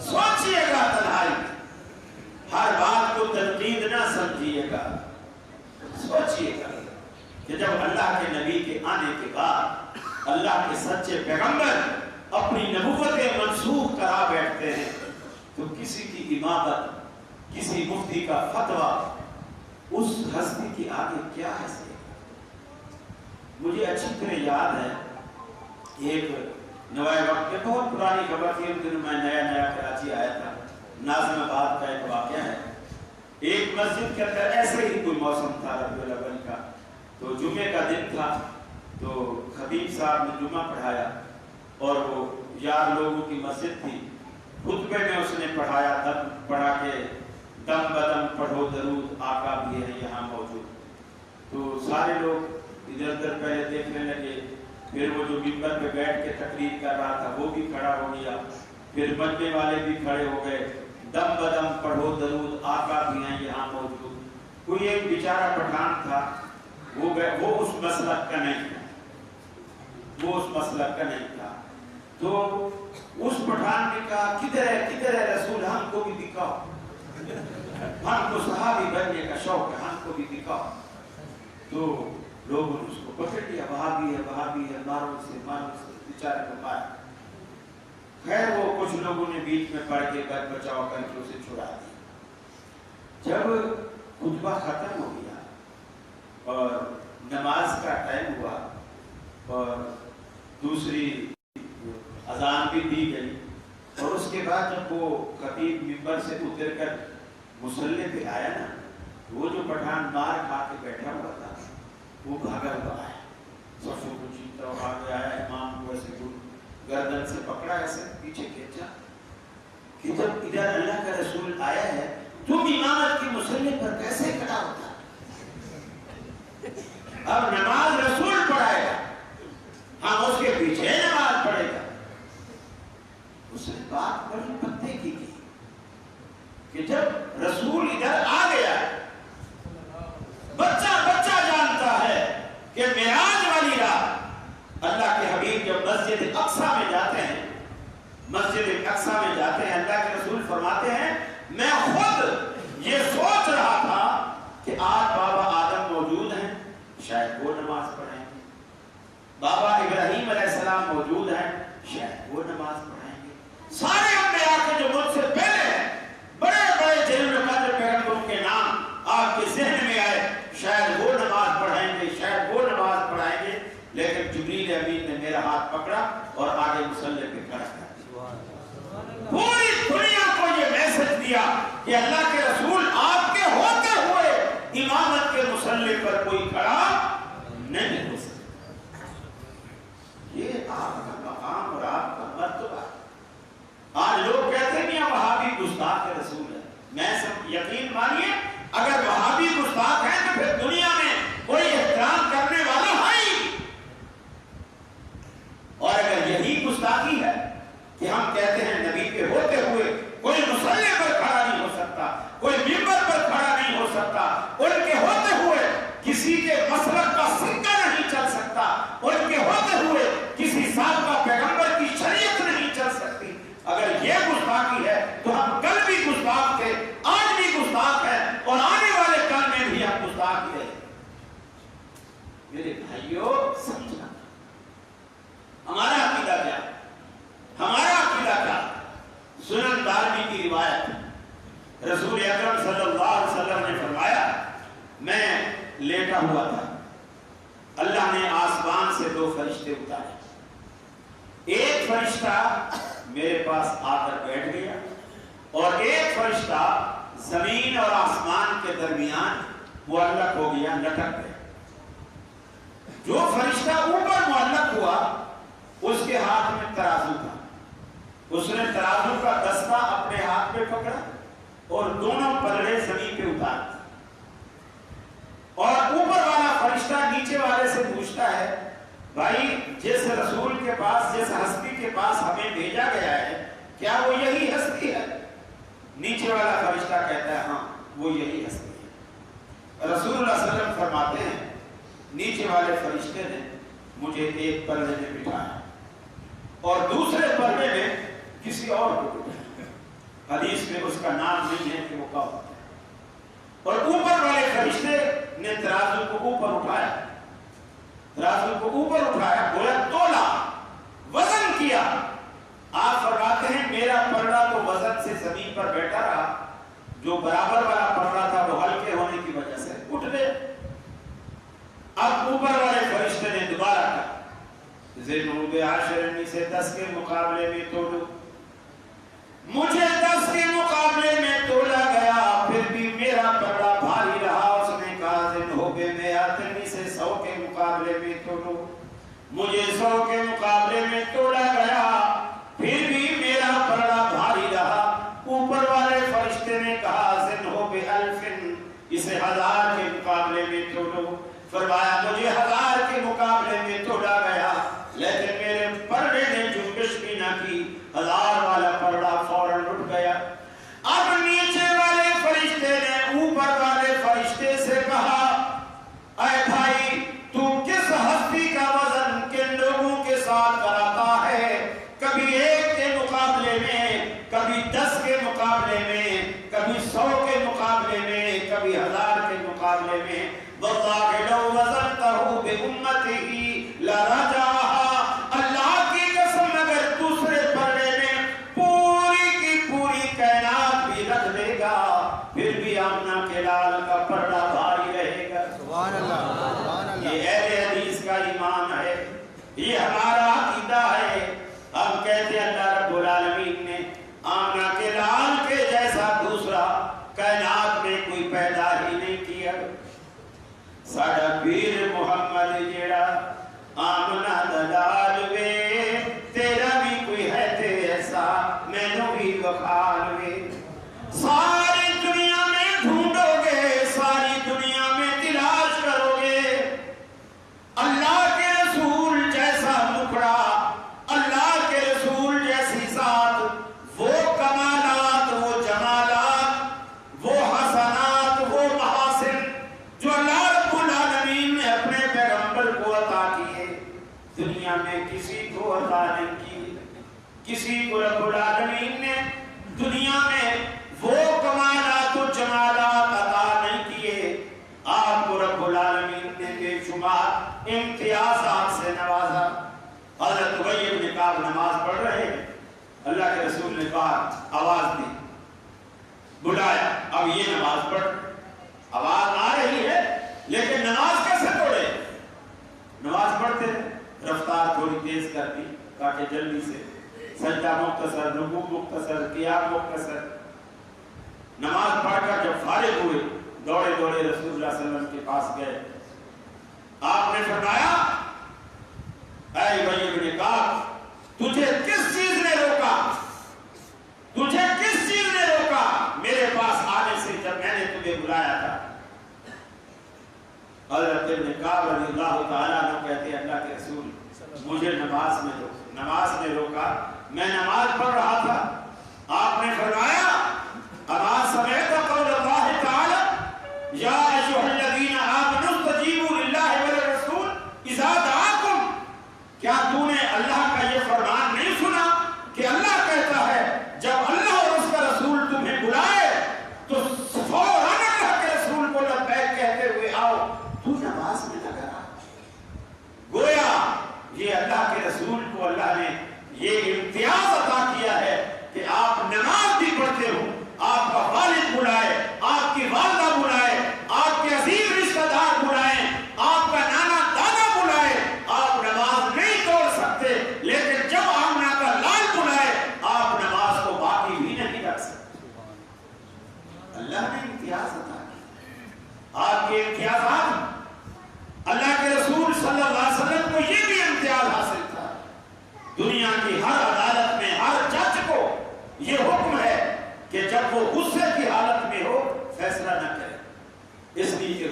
سوچئے گا تنہائی, ہر بات کو تنقید نہ سمجھیے گا. سوچئے گا کہ جب اللہ کے نبی کے آنے کے بعد اللہ کے سچے پیغمبر اپنی نبوتیں منسوخ کرا بیٹھتے ہیں, تو کسی کی امامت, کسی مفتی کا فتویٰ اس ہستی کی آگے کیا حیثیت. مجھے اچھی طرح یاد ہے, ایک نوائے وقت میں بہت پرانی خبر تھی, ان دنوں میں نیا کراچی آیا تھا, ناظم آباد کا ایک واقعہ ہے. ایک مسجد کے اندر ایسے ہی کوئی موسم تھا ربیع الاول کا, تو جمعے کا دن تھا, تو خطیب صاحب نے جمعہ پڑھایا, اور وہ یار لوگوں کی مسجد تھی. خطبے میں اس نے پڑھا کے دم بدم پڑھو درود آقا بھی ہے یہاں موجود. تو سارے لوگ ادھر ادھر پہلے دیکھنے لگے, پھر وہ جو منبر پہ بیٹھ کے تقریر کر رہا تھا وہ بھی کھڑا ہو گیا, پھر مجمع والے بھی کھڑے ہو گئے, دم بدم پڑھو درود آقا بھی ہیں یہاں موجود. کوئی ایک بیچارہ پٹھان تھا, وہ اس مسلک کا نہیں تھا, تو اس پٹھان نے کہا کدھر ہے رسول, ہم کو بھی دکھاؤ, ہم کو صحابی بننے کا شوق ہے, ہم کو بھی دکھاؤ. تو لوگوں نے اس کو پکڑ لیا, وہابی ہے, مارو سے بیچارے کو مارا. خیر وہ کچھ لوگوں نے بیچ میں پڑھ کے بچ بچاؤ کر کے اسے چھڑا دیا. جب خطبہ ختم ہو گیا اور نماز کا ٹائم ہوا اور دوسری اذان بھی دی گئی, اور اس کے بعد جب وہ خطیب منبر سے اتر کر مصلی پہ آیا نا, وہ جو پٹھان مار کھا کے بیٹھا ہوا تھا وہ بھاگا ہوا آیا, صفوں کو چیختا ہوا آگے آیا, امام کو ایسے گردن سے پکڑا, ایسے پیچھے کھینچا کہ جب ادھر اللہ کا رسول آیا ہے تم امامت کی مصلی پر کیسے کھڑا ہوتا. اب نماز رسول پڑھائے گا, ہم اس کے پیچھے نماز پڑھے گا. اس نے بات بڑی پتے کی کہ جب رسول ادھر آ گیا, بچہ جانتا ہے کہ معراج والی رات اللہ کے حبیب جب مسجد اقصیٰ میں جاتے ہیں, اللہ کے رسول فرماتے ہیں میں خود یہ سوچ رہا تھا کہ آج بابا آدم موجود ہیں, شاید وہ نماز پڑھیں گے, بابا ابراہیم علیہ السلام موجود ہیں, شاید وہ نماز پڑھیں گے. سارے انبیاء کے جو مجھ سے پہلے ہیں, بڑے جلیل القدر پیغمبروں کے نام آپ کے ذہن میں آئے, شاید وہ نماز پڑھائیں گے, شاید وہ نماز پڑھائیں گے. لیکن جبریل امین نے میرا ہاتھ پکڑا اور آگے مصلی پہ کھڑا کر دیا. پوری دنیا کو یہ میسج دیا کہ اللہ کے رسول آپ کے ہوتے ہوئے امامت کے مصلی پر کوئی کھڑا نہیں ہو سکتا. یہ آپ کا مقام اور آپ کا مرتبہ. آج لوگ کہتے ہیں کہ وہابی گستاخ رسول ہے. میں سب یقین مانیے, اگر وہابی گستاخ ہیں تو پھر دنیا میں کوئی احترام کرنے والا ہے ہی. اور اگر یہی گستاخی ہے کہ ہم کہتے ہیں نبی کے ہوتے ہوئے کوئی مصلی پر کھڑا نہیں ہو سکتا, بھائیو سمجھنا ہمارا عقیدہ کیا، ہمارا عقیدہ کیا؟ سنن دارمی کی روایت، رسول اکرم صلی اللہ علیہ وسلم نے فرمایا میں لیٹا ہوا تھا، اللہ نے آسمان سے 2 فرشتے اتارے، ایک فرشتہ میرے پاس آ کر بیٹھ گیا اور ایک فرشتہ زمین اور آسمان کے درمیان معلق ہو گیا، لٹک گیا۔ جو فرشتہ اوپر معلق ہوا اس کے ہاتھ میں ترازو تھا، اس نے ترازو کا دستہ اپنے ہاتھ میں پکڑا اور دونوں پلڑے زمین پہ اتار دیے، اور اوپر والا فرشتہ نیچے والے سے پوچھتا ہے بھائی جس رسول کے پاس، جس ہستی کے پاس ہمیں بھیجا گیا ہے کیا وہ یہی ہستی ہے؟ نیچے والا فرشتہ کہتا ہے ہاں وہ یہی ہستی ہے۔ رسول اللہ صلی اللہ علیہ وسلم فرماتے ہیں نیچے والے فرشتے نے مجھے ایک پلڑے میں بٹھایا اور دوسرے پلڑے میں کسی اور کو بٹھایا، حدیث میں اس کا نام نہیں ہے کہ وہ کون ہے، اور اوپر والے فرشتے نے ترازو کو اوپر اٹھایا، ترازو کو اوپر اٹھایا، گویا تولا، وزن کیا۔ آپ فرماتے ہیں میرا پلڑا تو وزن سے زمین پر بیٹھا رہا، جو برابر والا پلڑا تھا وہ ہلکے ہونے کی وجہ سے اٹھ گئے۔ اب اوپر والے فرشتے نے دوبارہ کہا ذنو بعشرنی سے 10 کے مقابلے میں تولو، مجھے 10 کے مقابلے میں تولا گیا پھر بھی میرا پلڑا بھاری رہا۔ اس نے کہا ذنو بمئاتنی سے 100 کے مقابلے میں تولو، مجھے 100 کے مقابلے میں تولا گیا پھر بھی میرا پلڑا بھاری رہا۔ اوپر والے فرشتے نے کہا ذنو بألفن، اسے 1000 کے مقابلے میں تولو، فرمایا مجھے 1000 کے مقابلے میں تولا گیا لیکن میرے پلڑے نے جنبش بھی نہ کی، 1000 والا پلڑا فوراً اٹھ گیا۔ اب نیچے والے فرشتے نے اوپر والے فرشتے سے کہا اے بھائی تو کس ہستی کا وزن کن لوگوں کے ساتھ کراتا ہے، کبھی 1 کے مقابلے میں، کبھی 10 کے مقابلے میں، کبھی 100 کے مقابلے میں، کبھی 1000 کے مقابلے میں، واللہ لو وزنتہ بأمتہ لرجعہا، اللہ کی قسم اگر دوسرے پلڑے میں پوری کی پوری کائنات بھی رکھ دے گا پھر بھی آمنہ کے لال کا پلڑا بھاری رہے گا۔ سبحان اللہ، سبحان اللہ۔ یہ اہل حدیث کا ایمان ہے، یہ ہمارا عقیدہ ہے۔ ہم کہتے ہیں اللہ رب العالمین نے آمنہ کے لال کے جیسا دوسرا کائنات میں کوئی پیدا ہی نہیں کیا۔ ساڈا پیر محمد جیڑا آمنہ دا لال وے، تیرا بھی کوئی ہے تے ایسا مینوں بھی وکھال وے۔ ساری دنیا میں ڈھونڈو گے، ساری دنیا میں تلاش کرو گے، اللہ کے رسول جیسا مکھڑا، اللہ کے رسول جیسی ذات، وہ کمالات، وہ جمالات، وہ حسنات، وہ محاسن جو اللہ رب العالمین نے اپنے پیغمبر کو عطا کیے، دنیا میں کسی کو عطا نہیں کی۔ کسی کو رب العالمین نے دنیا میں وہ کمالات و جمالات عطا نہیں کیے۔ آپ کو رب العالمین نے بے شمار امتیازات سے نوازا۔ حضرت ابی بن کعب نماز پڑھ رہے ہیں، اللہ کے رسول نے کہا، آواز دی، بلایا، اب یہ نماز پڑھ، آواز آ رہی ہے لیکن نماز کیسے پڑھے؟ نماز پڑھتے رفتار تھوڑی تیز کر دی تاکہ جلدی سے سجدہ مختصر، رکوع مختصر، قیام مختصر۔ نماز پڑھ کر جب فارغ ہوئے دوڑے دوڑے رسول اللہ صلی اللہ علیہ وسلم کے پاس گئے، آپ نے فرمایا اے ابی بن کعب تجھے کس چیز نے روکا، تجھے کس چیز نے روکا میرے پاس آنے سے جب میں نے تمہیں بلایا تھا؟ حضرت ابن کعب رضی اللہ تعالیٰ عنہ کہتے ہیں اللہ کے رسول مجھے نماز میں روکا، نماز نے روکا، میں نماز پڑھ رہا تھا۔ آپ نے فرمایا اما سمعت قول اللہ تعالی یا ایھا الذین آمنوا استجیبوا للہ وللرسول اذا دعاکم، کیا تو نے اللہ کا یہ فرمان نہیں سنا کہ اللہ کہتا ہے جب اللہ اور اس کا رسول تمہیں بلائے تو فوراً اللہ کے رسول کو لبیک کہتے ہوئے آؤ، تو نماز میں لگا رہا۔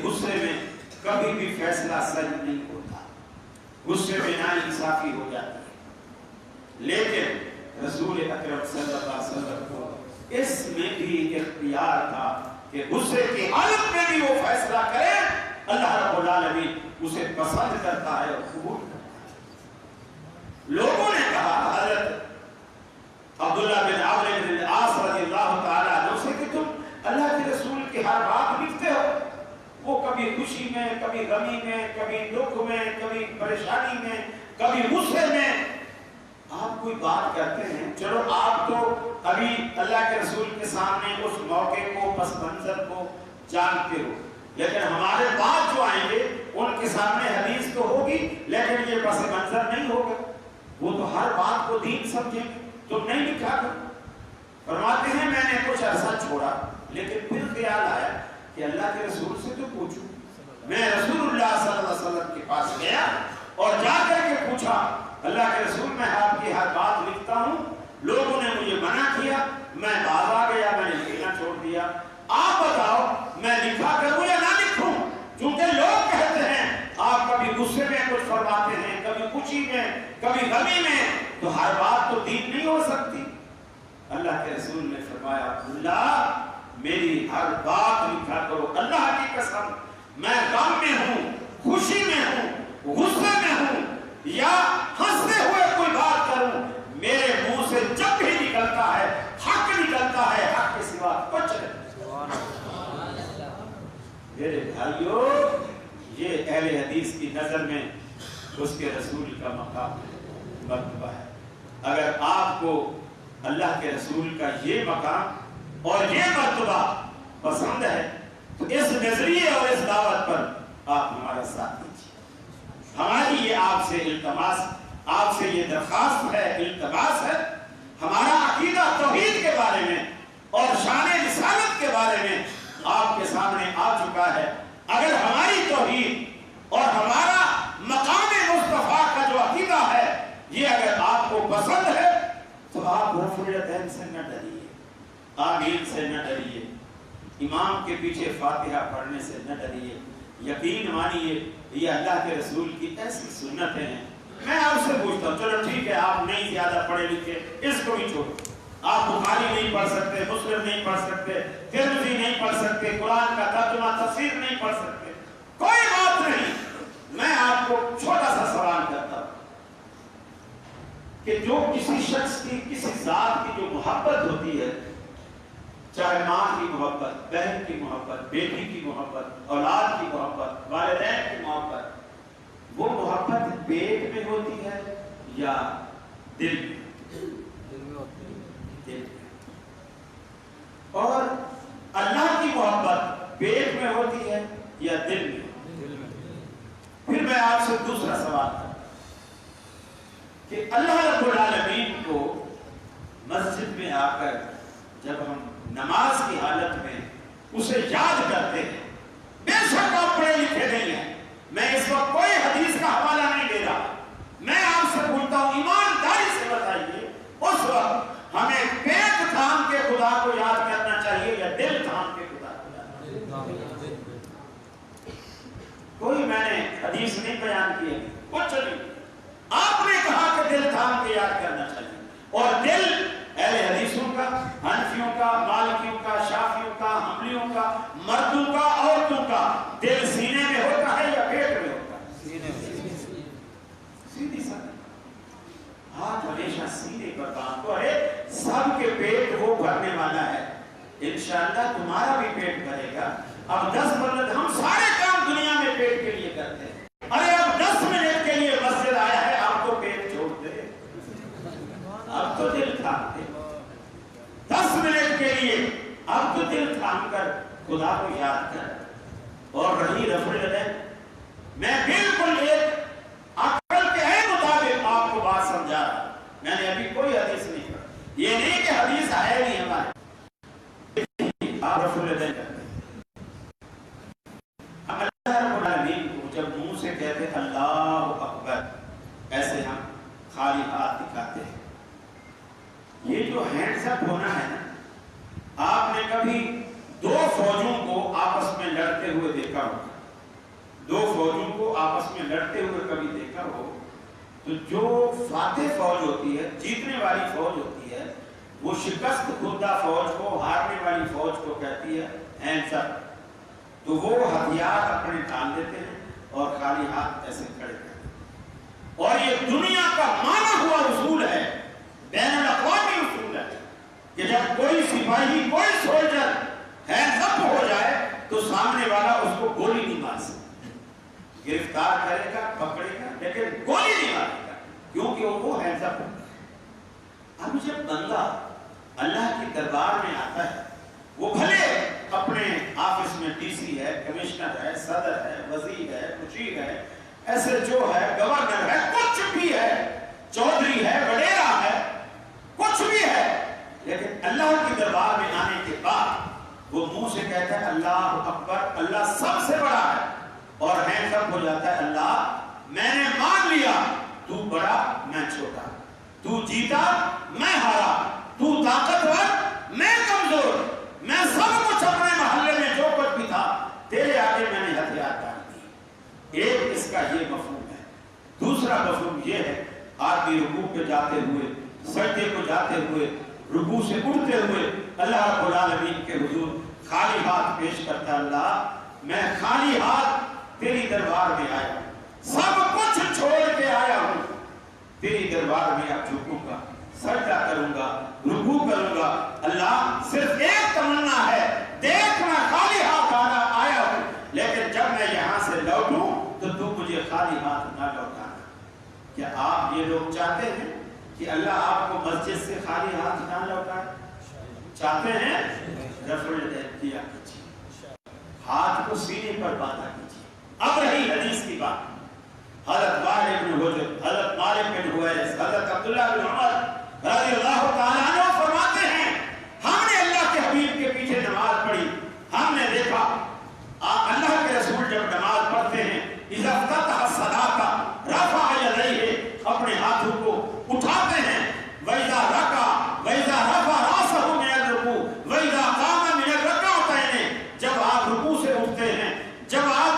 غصے میں کبھی بھی فیصلہ صحیح نہیں ہوتا، غصے میں ناانصافی ہو جاتی ہے، لیکن رسول اکرم صلی اللہ علیہ وسلم کو اس میں بھی اختیار تھا کہ غصے کی حالت میں بھی وہ فیصلہ کرے، اللہ رب العالمین اسے پسند کرتا ہے اور قبول کرتا ہے۔ لوگوں نے کہا حضرت عبداللہ بن عمرو بن العاص رضی اللہ تعالیٰ عنہ سے کہ تم اللہ کے رسول کی ہر بات لکھتے ہو، وہ کبھی خوشی میں، کبھی غمی میں، کبھی دکھ میں، کبھی پریشانی میں، کبھی غصے میں آپ کوئی بات کرتے ہیں، چلو آپ تو ابھی اللہ کے رسول کے سامنے اس موقع کو، پس منظر کو جانتے ہو، لیکن ہمارے بعد جو آئیں گے ان کے سامنے حدیث تو ہوگی لیکن یہ پس منظر نہیں ہوگا، وہ تو ہر بات کو دین سمجھیں گے، تم نہیں لکھا کرو۔ فرماتے ہیں میں نے کچھ عرصہ چھوڑا لیکن پھر خیال آیا کہ اللہ کے رسول سے تو پوچھوں، میں رسول اللہ صلی اللہ علیہ وسلم کے پاس گیا اور جا کر کے پوچھا اللہ کے رسول میں آپ کی ہر بات لکھتا ہوں، لوگوں نے مجھے منع کیا، میں باز آ گیا، میں نے لکھنا چھوڑ دیا، آپ بتاؤ میں لکھا کروں یا نہ لکھوں؟ چونکہ لوگ کہتے ہیں آپ کبھی غصے میں کچھ فرماتے ہیں، کبھی خوشی میں، کبھی غمی میں، تو ہر بات تو دین نہیں ہو سکتی۔ اللہ کے رسول نے فرمایا عبداللہ میری ہر بات لکھا کرو، اللہ کی قسم میں غم میں ہوں، خوشی میں ہوں، غصے میں ہوں یا ہنستے ہوئے کوئی بات کروں، میرے منہ سے جب بھی نکلتا ہے حق نکلتا ہے، حق کے سوا کچھ نہیں۔ میرے بھائیو یہ اہل حدیث کی نظر میں اس کے رسول کا مقام مرتبہ ہے۔ اگر آپ کو اللہ کے رسول کا یہ مقام اور یہ مرتبہ پسند ہے تو اس نظریے اور اس دعوت پر آپ ہمارا ساتھ دیجیے۔ ہماری یہ آپ سے التماس، آپ سے یہ درخواست ہے، التماس ہے، ہمارا عقیدہ توحید کے بارے میں اور شان رسالت کے بارے میں آپ کے سامنے آ چکا ہے۔ اگر ہماری توحید اور ہمارا مقام مصطفیٰ کا جو عقیدہ ہے یہ اگر آپ کو پسند ہے تو آپ رفع الیدین سے نہ ڈریے، آمین سے نہ ڈریے، امام کے پیچھے فاتحہ پڑھنے سے نہ ڈریے، یقین مانیے یہ اللہ کے رسول کی ایسی سنتیں ہیں۔ میں آپ سے پوچھتا ہوں، چلو ٹھیک ہے آپ نہیں زیادہ پڑھے لکھے، اس کو بھی چھوڑو، آپ بخاری نہیں پڑھ سکتے، مسلم نہیں پڑھ سکتے، ترمذی نہیں پڑھ سکتے، قرآن کا ترجمہ تفسیر نہیں پڑھ سکتے، کوئی بات نہیں۔ میں آپ کو چھوٹا سا سوال کرتا ہوں کہ جو کسی شخص کی، کسی ذات کی جو محبت ہوتی ہے، چاہے ماں کی محبت، بہن کی محبت، بیٹی کی محبت، اولاد کی محبت، والدین کی محبت، وہ محبت پیٹ میں ہوتی ہے یا دل میں؟ دل میں۔ اور اللہ کی محبت پیٹ میں ہوتی ہے یا دل میں؟ پھر میں آپ سے دوسرا سوال کرتا ہوں کہ اللہ رب العالمین کو مسجد میں آ کر جب ہم نماز کی حالت میں اسے یاد کرتے ہیں، بے شک آپ پڑھے لکھے نہیں ہیں، میں اس وقت کوئی حدیث کا حوالہ نہیں دے رہا، میں آپ سے پوچھتا ہوں ایمانداری سے بتائیے اس وقت ہمیں پیٹ تھام کے خدا کو یاد کرنا چاہیے یا دل تھام کے خدا کو یاد کرنا چاہیے؟ کوئی میں نے حدیث نہیں بیان کی ہے، کچھ نہیں، آپ نے کہا کہ دل تھام کے یاد کرنا چاہیے، اور دل اہل حدیثوں کا، حنفیوں کا، مالکیوں کا، شافیوں کا، حنبلیوں کا، مردوں کا، عورتوں کا دل سینے میں ہوتا ہے یا پیٹ میں ہوتا ہے؟ سینے میں۔ سیدھی سادی ہاتھ ہمیشہ سینے پر باندھ دو، ارے سب کے پیٹ وہ بھرنے والا ہے، انشاءاللہ تمہارا بھی پیٹ بھرے گا۔ اب 10 منٹ ہم سارے کام دنیا میں پیٹ کے لیے کرتے ہیں، ارے اب 10 منٹ کے لیے مسجد آیا ہے، اب تو پیٹ چھوڑ دے، اب تو دل تھام دے، 10 منٹ کے لیے اب تو دل تھام کر خدا کو یاد کر۔ اور رہی رفع الیدین، میں بالکل ایک عقل کے مطابق آپ کو بات سمجھا رہا، میں نے ابھی کوئی حدیث نہیں پڑھی، یہ نہیں کہ حدیث ہے نہیں ہمارے، آپ رفع الیدین کرتے ہیں۔ اللہ رب العالمین کو جب منہ سے کہتے اللہ اکبر، ایسے ہم خالی ہاتھ دکھاتے ہیں، یہ جو ہینڈز اپ ہونا ہے نا، آپ نے کبھی 2 فوجوں کو آپس میں لڑتے ہوئے دیکھا ہوگا، لڑتے ہوئے کبھی دیکھا ہو تو جو فاتح فوج ہوتی ہے، جیتنے والی فوج ہوتی ہے، وہ شکست خوردہ فوج کو، ہارنے والی فوج کو کہتی ہے ہینڈز اپ. تو وہ ہتھیار اپنے ڈال دیتے ہیں اور خالی ہاتھ ایسے کھڑے کرتے ہیں. اور یہ دنیا کا مانا ہوا اصول ہے، بین الاقوامی اصول ہے کہ جب کوئی سپاہی، کوئی سولجر ہینڈز اپ ہو جائے تو سامنے والا اس کو گولی نہیں مار سکتا. گرفتار کرے گا، پکڑے گا، لیکن گولی نہیں مارے گا، کیونکہ وہ ہینڈز اپ ہوتا ہے. اب جب بندہ اللہ کی دربار میں آتا ہے، وہ بھلے اپنے آفس میں ڈی سی ہے، کمشنر ہے، صدر ہے، وزیر ہے، مشیر ہے، ایسے جو ہے، گورنر ہے، کچھ بھی ہے، چودھری ہے، وڈیرا ہے، کچھ بھی ہے، لیکن اللہ کی دربار میں آنے کے بعد وہ منہ سے کہتا ہے اللہ اکبر، اللہ سب سے بڑا ہے، اور ہینڈز اپ ہو جاتا ہے، اللہ میں نے مان لیا، تو بڑا میں چھوٹا، تو جیتا میں ہارا، تو طاقتور میں کمزور، میں سب کچھ اپنے محلے میں جو کچھ بھی تھا تیرے آگے میں نے ہتھیار ڈال دی. ایک اس کا یہ مفہوم ہے. دوسرا مفہوم یہ ہے، آدمی رکوع پہ جاتے ہوئے، سجدے کو جاتے ہوئے، رکوع سے اٹھتے ہوئے اللہ رب العالمین کے حضور خالی ہاتھ پیش کرتا ہے، اللہ میں خالی ہاتھ تیری دربار میں آیا ہوں، سب کچھ چھوڑ کے آیا ہوں، تیری دربار میں اب جھکوں گا، سجدہ کروں گا، رکوع کروں گا. اللہ صرف ایک تمنا ہے، دیکھ میں خالی ہاتھ آیا ہوں، لیکن جب میں یہاں سے لوٹوں تو تو مجھے خالی ہاتھ نہ لوٹانا. کیا آپ یہ لوگ چاہتے ہیں کہ اللہ آپ کو مسجد سے خالی ہاتھ نہ لوٹائے؟ چاہتے ہیں؟ رفع الیدین کیا کیجیے، ہاتھ کو سینے پر باندھا کیجیے. اب رہی حدیث کی بات، حضرت وائل بن حجر، حضرت مالک بن حویرث، حضرت عبداللہ بن عمر رضی اللہ تعالیٰ عنہ فرماتے ہیں ہم نے اللہ کے حبیب کے پیچھے نماز پڑھی، ہم نے دیکھا اللہ کے رسول جب نماز پڑھتے ہیں اذا افتتح الصلاۃ رفع یدیہ، اپنے ہاتھوں کو اٹھاتے ہیں، وَإِذَا رَكَعَ وَإِذَا رَفَعَ رَأْسَهُ مِنَ الرُّكُوعِ وَإِذَا قَامَ مِنَ الرَّكْعَتَيْنِ، جب آپ رکوع سے اٹھتے ہیں، جب آپ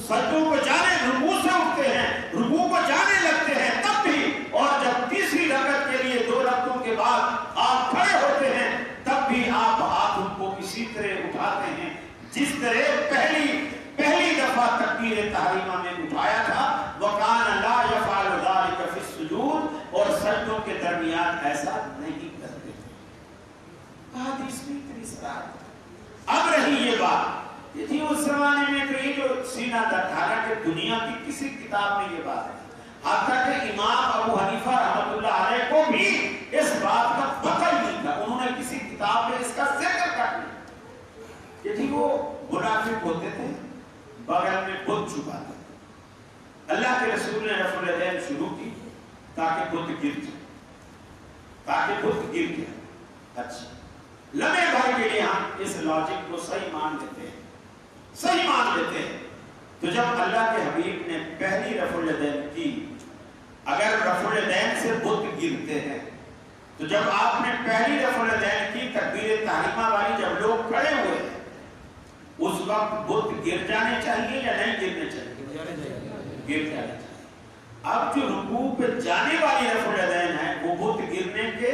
سجدوں کو جانے، رکوع سے اٹھتے ہیں، رکوع کو جانے لگتے ہیں تب بھی، اور جب تیسری رکعت کے لیے 2 رکعتوں کے بعد آپ کھڑے ہوتے ہیں تب بھی آپ ہاتھوں کو اسی طرح اٹھاتے ہیں جس طرح پہلی دفعہ تکبیر تحریمہ میں اٹھایا تھا. وَكَانَ لَا يَفْعَلُ ذَلِكَ فِي السُّجُودِ، اور سجدوں کے درمیان ایسا نہیں کرتے. حدیث میں اتنی صراحت. اب رہی یہ بات، یہ تھی اس زمانے میں کہ یہ جو سینہ درد، حالانکہ دنیا کی کسی کتاب میں یہ بات ہے، حتیٰ کہ امام ابو حنیفہ رحمۃ اللہ علیہ کو بھی اس بات کا پتہ ہی نہیں تھا، انہوں نے کسی کتاب میں اس کا ذکر کر دیا. یہ تھی وہ منافق ہوتے تھے، بغل میں بت چھپاتے تھے. اللہ کے رسول نے رفع الیدین شروع کی تاکہ بت گر جائے، تاکہ بت گر جائے. اچھا لمحے بھر کے لیے ہم اس لاجک کو صحیح مان لیتے ہیں، صحیح مان لیتے ہیں. تو جب اللہ کے حبیب نے پہلی رفع الیدین کی، اگر رفع الیدین سے بت گرتے ہیں تو جب آپ نے پہلی رفع الیدین کی تکبیر تحریمہ والی، جب لوگ کھڑے ہوئے ہیں اس وقت بت گر جانے چاہیے یا نہیں گرنے چاہیے؟ گر جانے چاہیے. اب جو رکوع پہ جانے والی رفع الیدین ہے وہ بت گرنے کے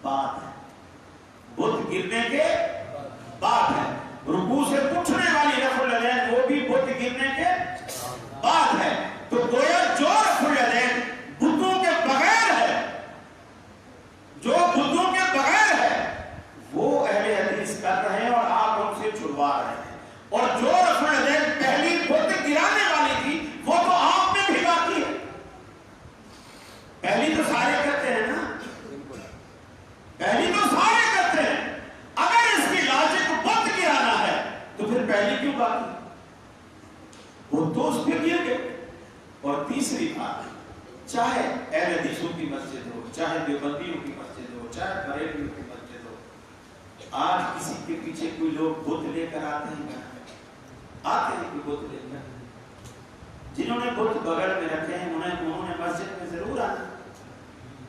بعد ہے، بت گرنے کے بعد ہے. رکوع سے اٹھنے والی رفع الیدین وہ بھی بت گرنے کے بعد ہے. تو گویا جو رفع الیدین بتوں کے بغیر ہے، جو بتوں کے بغیر ہے وہ اہل حدیث کر رہے ہیں اور آپ ان سے چھڑوا رہے ہیں، اور جو رفع الیدین پہلی بت گرانے والی تھی وہ تو آپ نے بھی باقی ہے. پہلی تو سارے کرتے ہیں نا، پہلی تو سارے کرتے ہیں. اگر اس کی لاجک بت گرانا ہے تو پھر پہلی کیوں باقی؟ وہ دوست پھر گر گئے. اور تیسری بات، چاہے اہل حدیثوں کی مسجد ہو، چاہے دیوبندیوں کی مسجد ہو، چاہے بریلویوں کی مسجد ہو، آج کسی کے پیچھے کوئی لوگ بت لے کر آتے ہیں، آتے ہیں کوئی بت لے کر. جنہوں نے بت بغل میں رکھے ہیں انہوں نے مسجد میں ضرور آنا،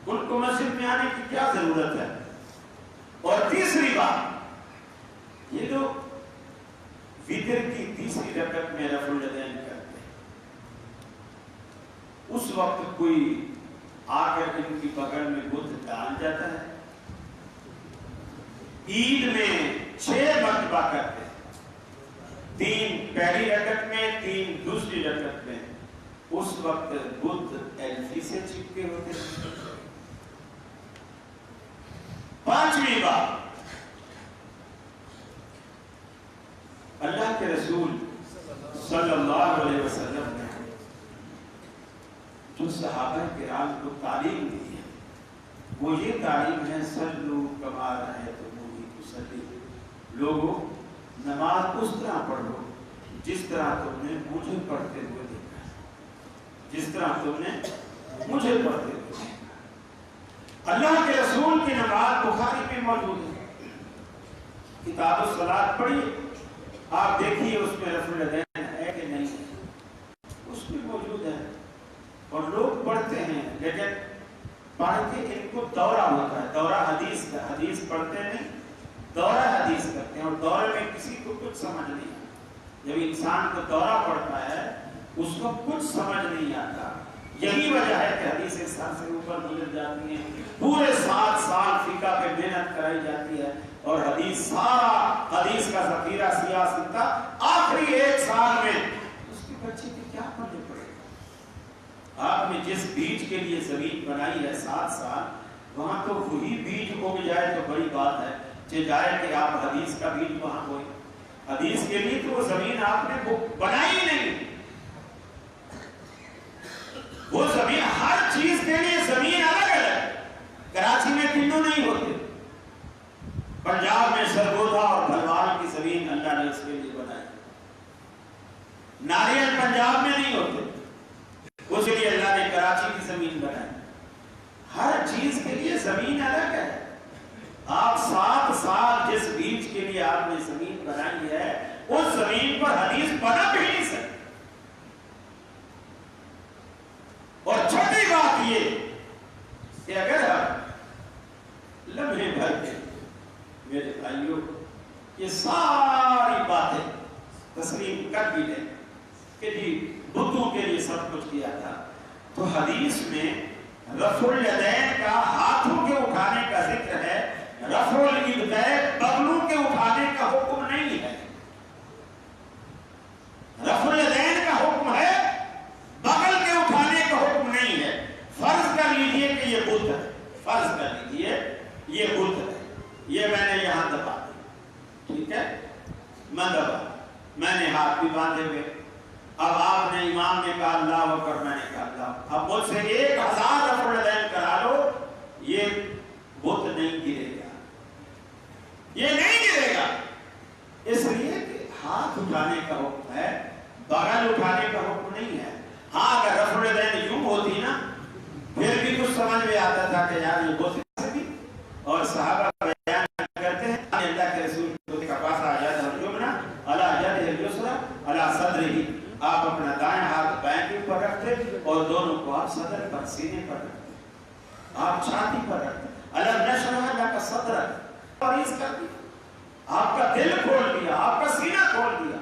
ان کو مسجد میں آنے کی کیا ضرورت ہے. اور تیسری بات، یہ جو وتر کی تیسری رکعت میں رفع الیدین کرتے ہیں، اس وقت کوئی آ کر ان کی بغل میں بت ڈال جاتا ہے. عید میں 6 مرتبہ کرتے ہیں، 3 پہلی رکعت میں، 3 دوسری رکعت میں. اس وقت بت ایلفی سے چپکے ہوتے ہیں. 5ویں بار اللہ کے رسول صلی اللہ علیہ وسلم نے جو صحابہ کرام کو تعلیم دی ہے وہ یہ تعلیم ہے صلو کما رأیتمونی اصلی. لوگوں نماز اس طرح پڑھو جس طرح تم نے مجھے پڑھتے ہوئے دیکھا، جس طرح تم نے مجھے پڑھتے ہوئے دیکھا. اللہ کے رسول کی نماز بخاری میں موجود ہے. کتاب الصلاۃ پڑھیے، آپ دیکھیے اس میں رفع الیدین ہے کہ نہیں، اس میں موجود ہے. اور لوگ پڑھتے ہیں لیکن پڑھ کے ان کو دورہ ہوتا ہے، دورہ حدیث کا. حدیث پڑھتے نہیں، دورہ حدیث کرتے ہیں، اور دورے میں کسی کو کچھ سمجھ نہیں آتا. جب انسان کو دورہ پڑتا ہے اس کو کچھ سمجھ نہیں آتا. یہی وجہ ہے کہ حدیث سر سے اوپر گزر جاتی ہیں. پورے 7 سال فقہ پہ محنت کرائی جاتی ہے اور حدیث سارا حدیث کا ذخیرہ سیاست کا آخری 1 سال میں اس کے بچے کے کیا پڑھنے پڑے گا. آپ نے جس بیج کے لیے زمین بنائی ہے 7 سال، وہاں تو وہی بیج اگ جائے تو بڑی بات ہے. جائے کہ آپ حدیث کا بیج وہاں ہوئے. حدیث کے لیے تو وہ زمین آپ نے بنائی نہیں. وہ زمین ہر چیز کے لیے زمین الگ ہے. کراچی میں ٹنڈو نہیں ہوتے، پنجاب میں سرگودا اور بھلوال کی زمین اللہ نے اس کے لیے بنائی. ناریل پنجاب میں نہیں ہوتے، اس کے لیے اللہ نے کراچی کی زمین بنائی. ہر چیز کے لیے زمین الگ ہے. آپ 7 سال جس بیج کے لیے آپ نے زمین بنائی ہے اس زمین پر حدیث بنا بھی نہیں سکتے. اور چھوٹی بات یہ کہ اگر ہم لمحے بھر کے میرے بھائیوں یہ ساری باتیں تسلیم کر بھی لیں کہ جی بتوں کے لیے سب کچھ کیا تھا، تو حدیث میں رفع الیدین کا ہاتھوں کے اٹھانے کا ذکر ہے، رفع الیدین بغلوں کے اٹھانے کا حکم نہیں ہے. رفع الیدین کا حکم ہے، بغل کے اٹھانے کا حکم نہیں ہے. فرض کر لیجئے کہ یہ بت ہے، فرض کر لیجئے یہ بت ہے، یہ میں نے یہاں دبا دیا، ٹھیک ہے، میں دبا، میں نے ہاتھ بھی باندھے ہوئے. اب آپ نے امام نے کہا اللہ اکبر، میں نے کہا اللہ. اب مجھ سے 1000 رفع الیدین کرا لو، یہ بت نہیں گرے گا، یہ نہیں گرے گا. اس لیے کہ ہاتھ اٹھانے کا حکم ہے، بغل اٹھانے کا حکم نہیں ہے. ہاں اگر رفع الیدین یوں ہوتی نا پھر بھی کچھ سمجھ میں آتا تھا کہ یار یہ بت بھی. اور صحابہ بیان کرتے ہیں اللہ کے رسول کا پاس آیات الجمنہ علی ید الیسری علی صدرہ، آپ اپنا دائیں ہاتھ بائیں کے اوپر رکھتے اور دونوں کو آپ صدر پر، سینے پر رکھتے، آپ چھاتی پر رکھتے. الم نشرح لک صدرک، اور اس کر دیا، آپ کا دل کھول دیا، آپ کا سینہ کھول دیا.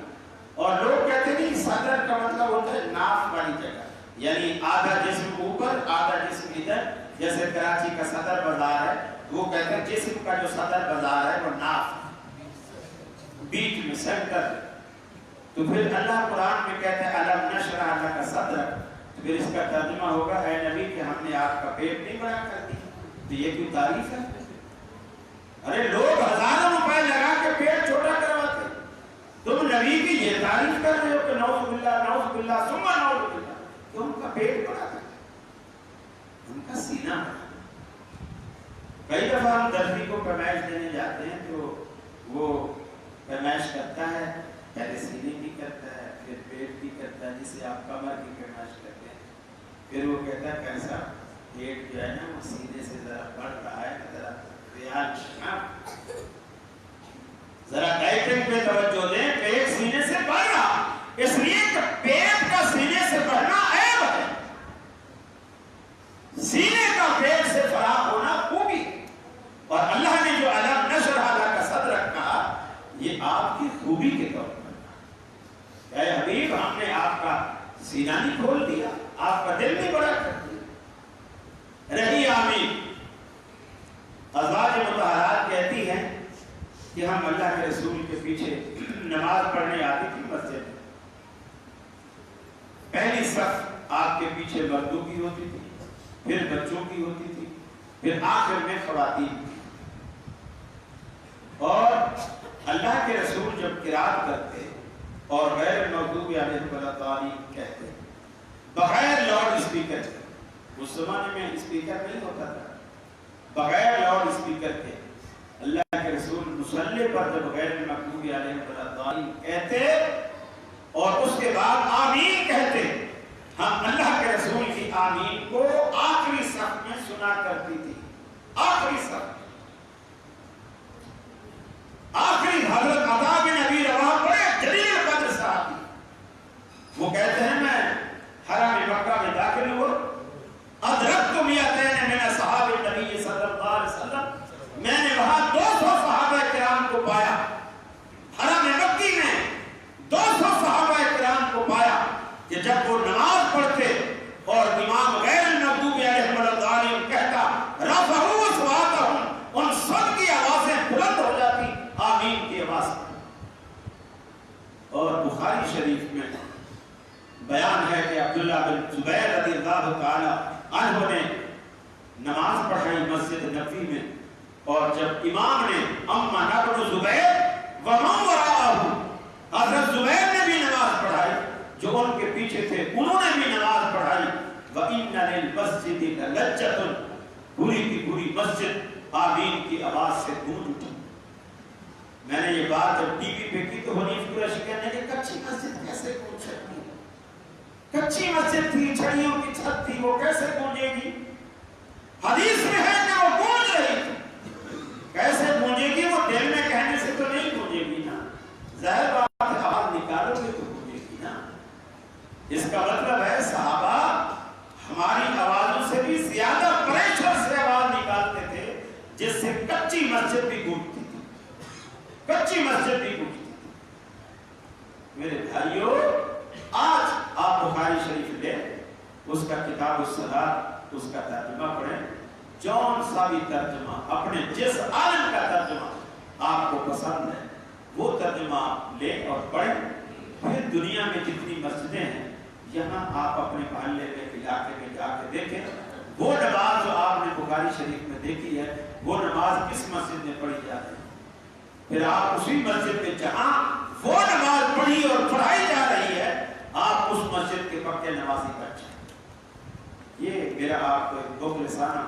اور لوگ کہتے ہیں صدر کا مطلب ہوتا ہے ناف والی جگہ، یعنی آدھا جسم اوپر آدھا جسم ادھر. جیسے کراچی کا صدر بازار ہے، وہ کہتے ہیں جسم کا جو صدر بازار ہے وہ ناف بیچ میں سینٹر. تو پھر اللہ قرآن میں کہتے ہیں الم نشرح لک صدرک، تو پھر اس کا ترجمہ ہوگا اے نبی کہ ہم نے آپ کا پیٹ نہیں بڑا کر دیا. تو یہ کوئی تعریف ہے؟ ارے لوگ ہزاروں روپے لگا کے پیٹ چھوٹا کرواتے، تم نبی کی یہ تعریف کر رہے ہو کہ نعوذ باللہ ثم نعوذ باللہ کہ ان کا پیٹ بڑا تھا، ان کا سینہ بڑا. کئی دفعہ ہم دردی کو پیمائش دینے جاتے ہیں تو وہ پیمائش کرتا ہے، پہلے سینے کی کرتا ہے پھر پیٹ کی کرتا ہے، جسے آپ کمر کی پیمائش کرتے ہیں. پھر وہ کہتا ہے کیسا پیٹ جو ہے نا وہ سینے سے ذرا بڑھ رہا ہے، ذرا ذرا ڈائٹنگ پہ توجہ دیں. پیٹ سینے سے بڑھ رہا، اس لیے کہ پیٹ کا سینے سے بڑھنا عیب ہے، سینے کا پیٹ سے فراغ ہونا خوبی. اور اللہ نے جو الم نشرح لک صدرک کہا یہ آپ کی خوبی کے طور پر. اے حبیب ہم نے آپ کا سینہ نہیں کھول دیا، آپ کا دل نہیں بڑا پیچھے مردوں کی ہوتی تھی، پھر بچوں کی ہوتی تھی، پھر آخر میں خواتین کی۔ اور اللہ کے رسول جب قرات کرتے اور غیر المغضوب علیہم ولا الضالین کہتے بغیر لاؤڈ اسپیکر کے، اس زمانے میں اسپیکر نہیں ہوتا تھا، بغیر لاؤڈ اسپیکر کے اللہ کے رسول مصلی پر جب غیر المغضوب علیہم ولا الضالین کہتے اور اس کے بعد آمین کہتے، ہم اللہ کے رسول کی آمین کو آخری صف میں سنا کرتی تھی، آخری صف، آخری حضرت عطا بن ابی رواح بڑے جلیل قدر صحابی، وہ کہتے ہیں میں حرم مکہ میں داخل ہوا، ادرکت میتین من اصحاب النبی صلی اللہ علیہ وسلم، میں نے وہاں 200 صحابہ کرام کو پایا، حرم مکی میں 200 صحابہ کرام کو پایا کہ جب وہ نماز پڑھتے اور امام غیر المغضوب علیہم ولا الضالین کہتا رفعوا اصواتهم، ان سب کی آوازیں بلند ہو جاتی آمین کی آواز۔ اور بخاری شریف میں بیان ہے کہ عبداللہ بن زبیر رضی اللہ تعالی عنہ نے نماز پڑھائی مسجد نبوی میں، اور جب امام نے اما نبن زبیر ومن وراءہ، حضرت زبیر نے بھی نماز پڑھائی، جو ان کے پیچھے تھے انہوں نے بھی نماز پڑھائی، وَإِنَّ لِلْمَسْجِدِ لَلَجَّةٌ، پوری کی پوری مسجد آمین کی آواز سے گونج اٹھی۔ میں نے یہ بات جب ٹی وی پہ کی تو حنیف قریشی کہنے کہ کچی مسجد کیسے گونج سکتی ہے، کچی مسجد تھی، چھڑیوں کی چھت تھی، وہ کیسے گونجے گی؟ حدیث میں ہے کہ وہ گونج رہی تھی، کیسے گونجے گی؟ وہ دل میں کہنے سے تو نہیں گونجے گی نا، ظاہر بات ہے آواز نکالو گے تو گونجے گی نا۔ اس کا مطلب ہے صحابہ ہماری آوازوں سے بھی زیادہ پریشر سے آواز نکالتے تھے، جس سے کچی مسجد بھی گونجتی تھی، کچی مسجد بھی گونجتی تھی۔ میرے بھائیوں، آج آپ بخاری شریف لیں، اس کا کتاب الصلاۃ، اس کا ترجمہ پڑھیں، جون سا بھی ترجمہ، اپنے جس عالم کا ترجمہ آپ کو پسند ہے وہ ترجمہ لیں اور پڑھیں۔ پھر دنیا میں جتنی مسجدیں ہیں یہاں آپ اپنے محلے میں علاقے میں جا کے دیکھیں، وہ نماز جو آپ نے بخاری شریف میں دیکھی ہے وہ نماز کس مسجد میں پڑھی جاتی ہے، پھر آپ اسی مسجد میں جہاں وہ نماز پڑھی اور پڑھائی جا رہی ہے آپ اس مسجد کے پکے نمازی بن جائیں۔ یہ میرا آپ کو ایک دوکلسانہ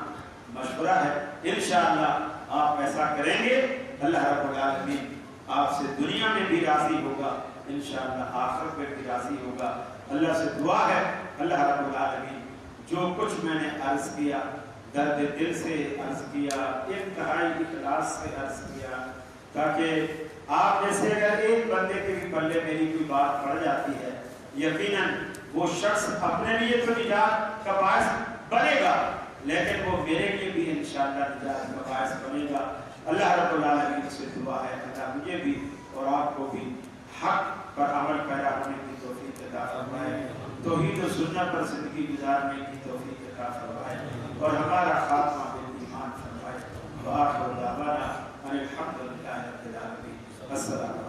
مشورہ ہے، انشاءاللہ آپ ایسا کریں گے اللہ رب العالمین آپ سے دنیا میں بھی راضی ہوگا، انشاءاللہ آخرت میں بھی راضی ہوگا۔ اللہ سے دعا ہے اللہ رب العالمین جو کچھ میں نے عرض کیا درد دل سے عرض کیا، انتہائی اخلاص سے عرض کیا، تاکہ آپ میں سے اگر ایک بندے کے بھی پلے میری کوئی بات پڑ جاتی ہے یقیناً وہ شخص اپنے لیے تو نجات کا باعث بنے گا، لیکن وہ میرے لیے بھی انشاءاللہ نجات کا باعث بنے گا۔ اللہ رب العالمین سے دعا ہے اللہ مجھے بھی اور آپ کو بھی حق پر عمل پیرا ہونے کی توفیق عطا فرمائے، توحید و سنت پر زندگی گزارنے کی توفیق عطا فرمائے، اور ہمارا خاتمہ بالایمان فرمائے۔ وآخر دعوانا ان الحمد للہ رب العالمین۔ السلام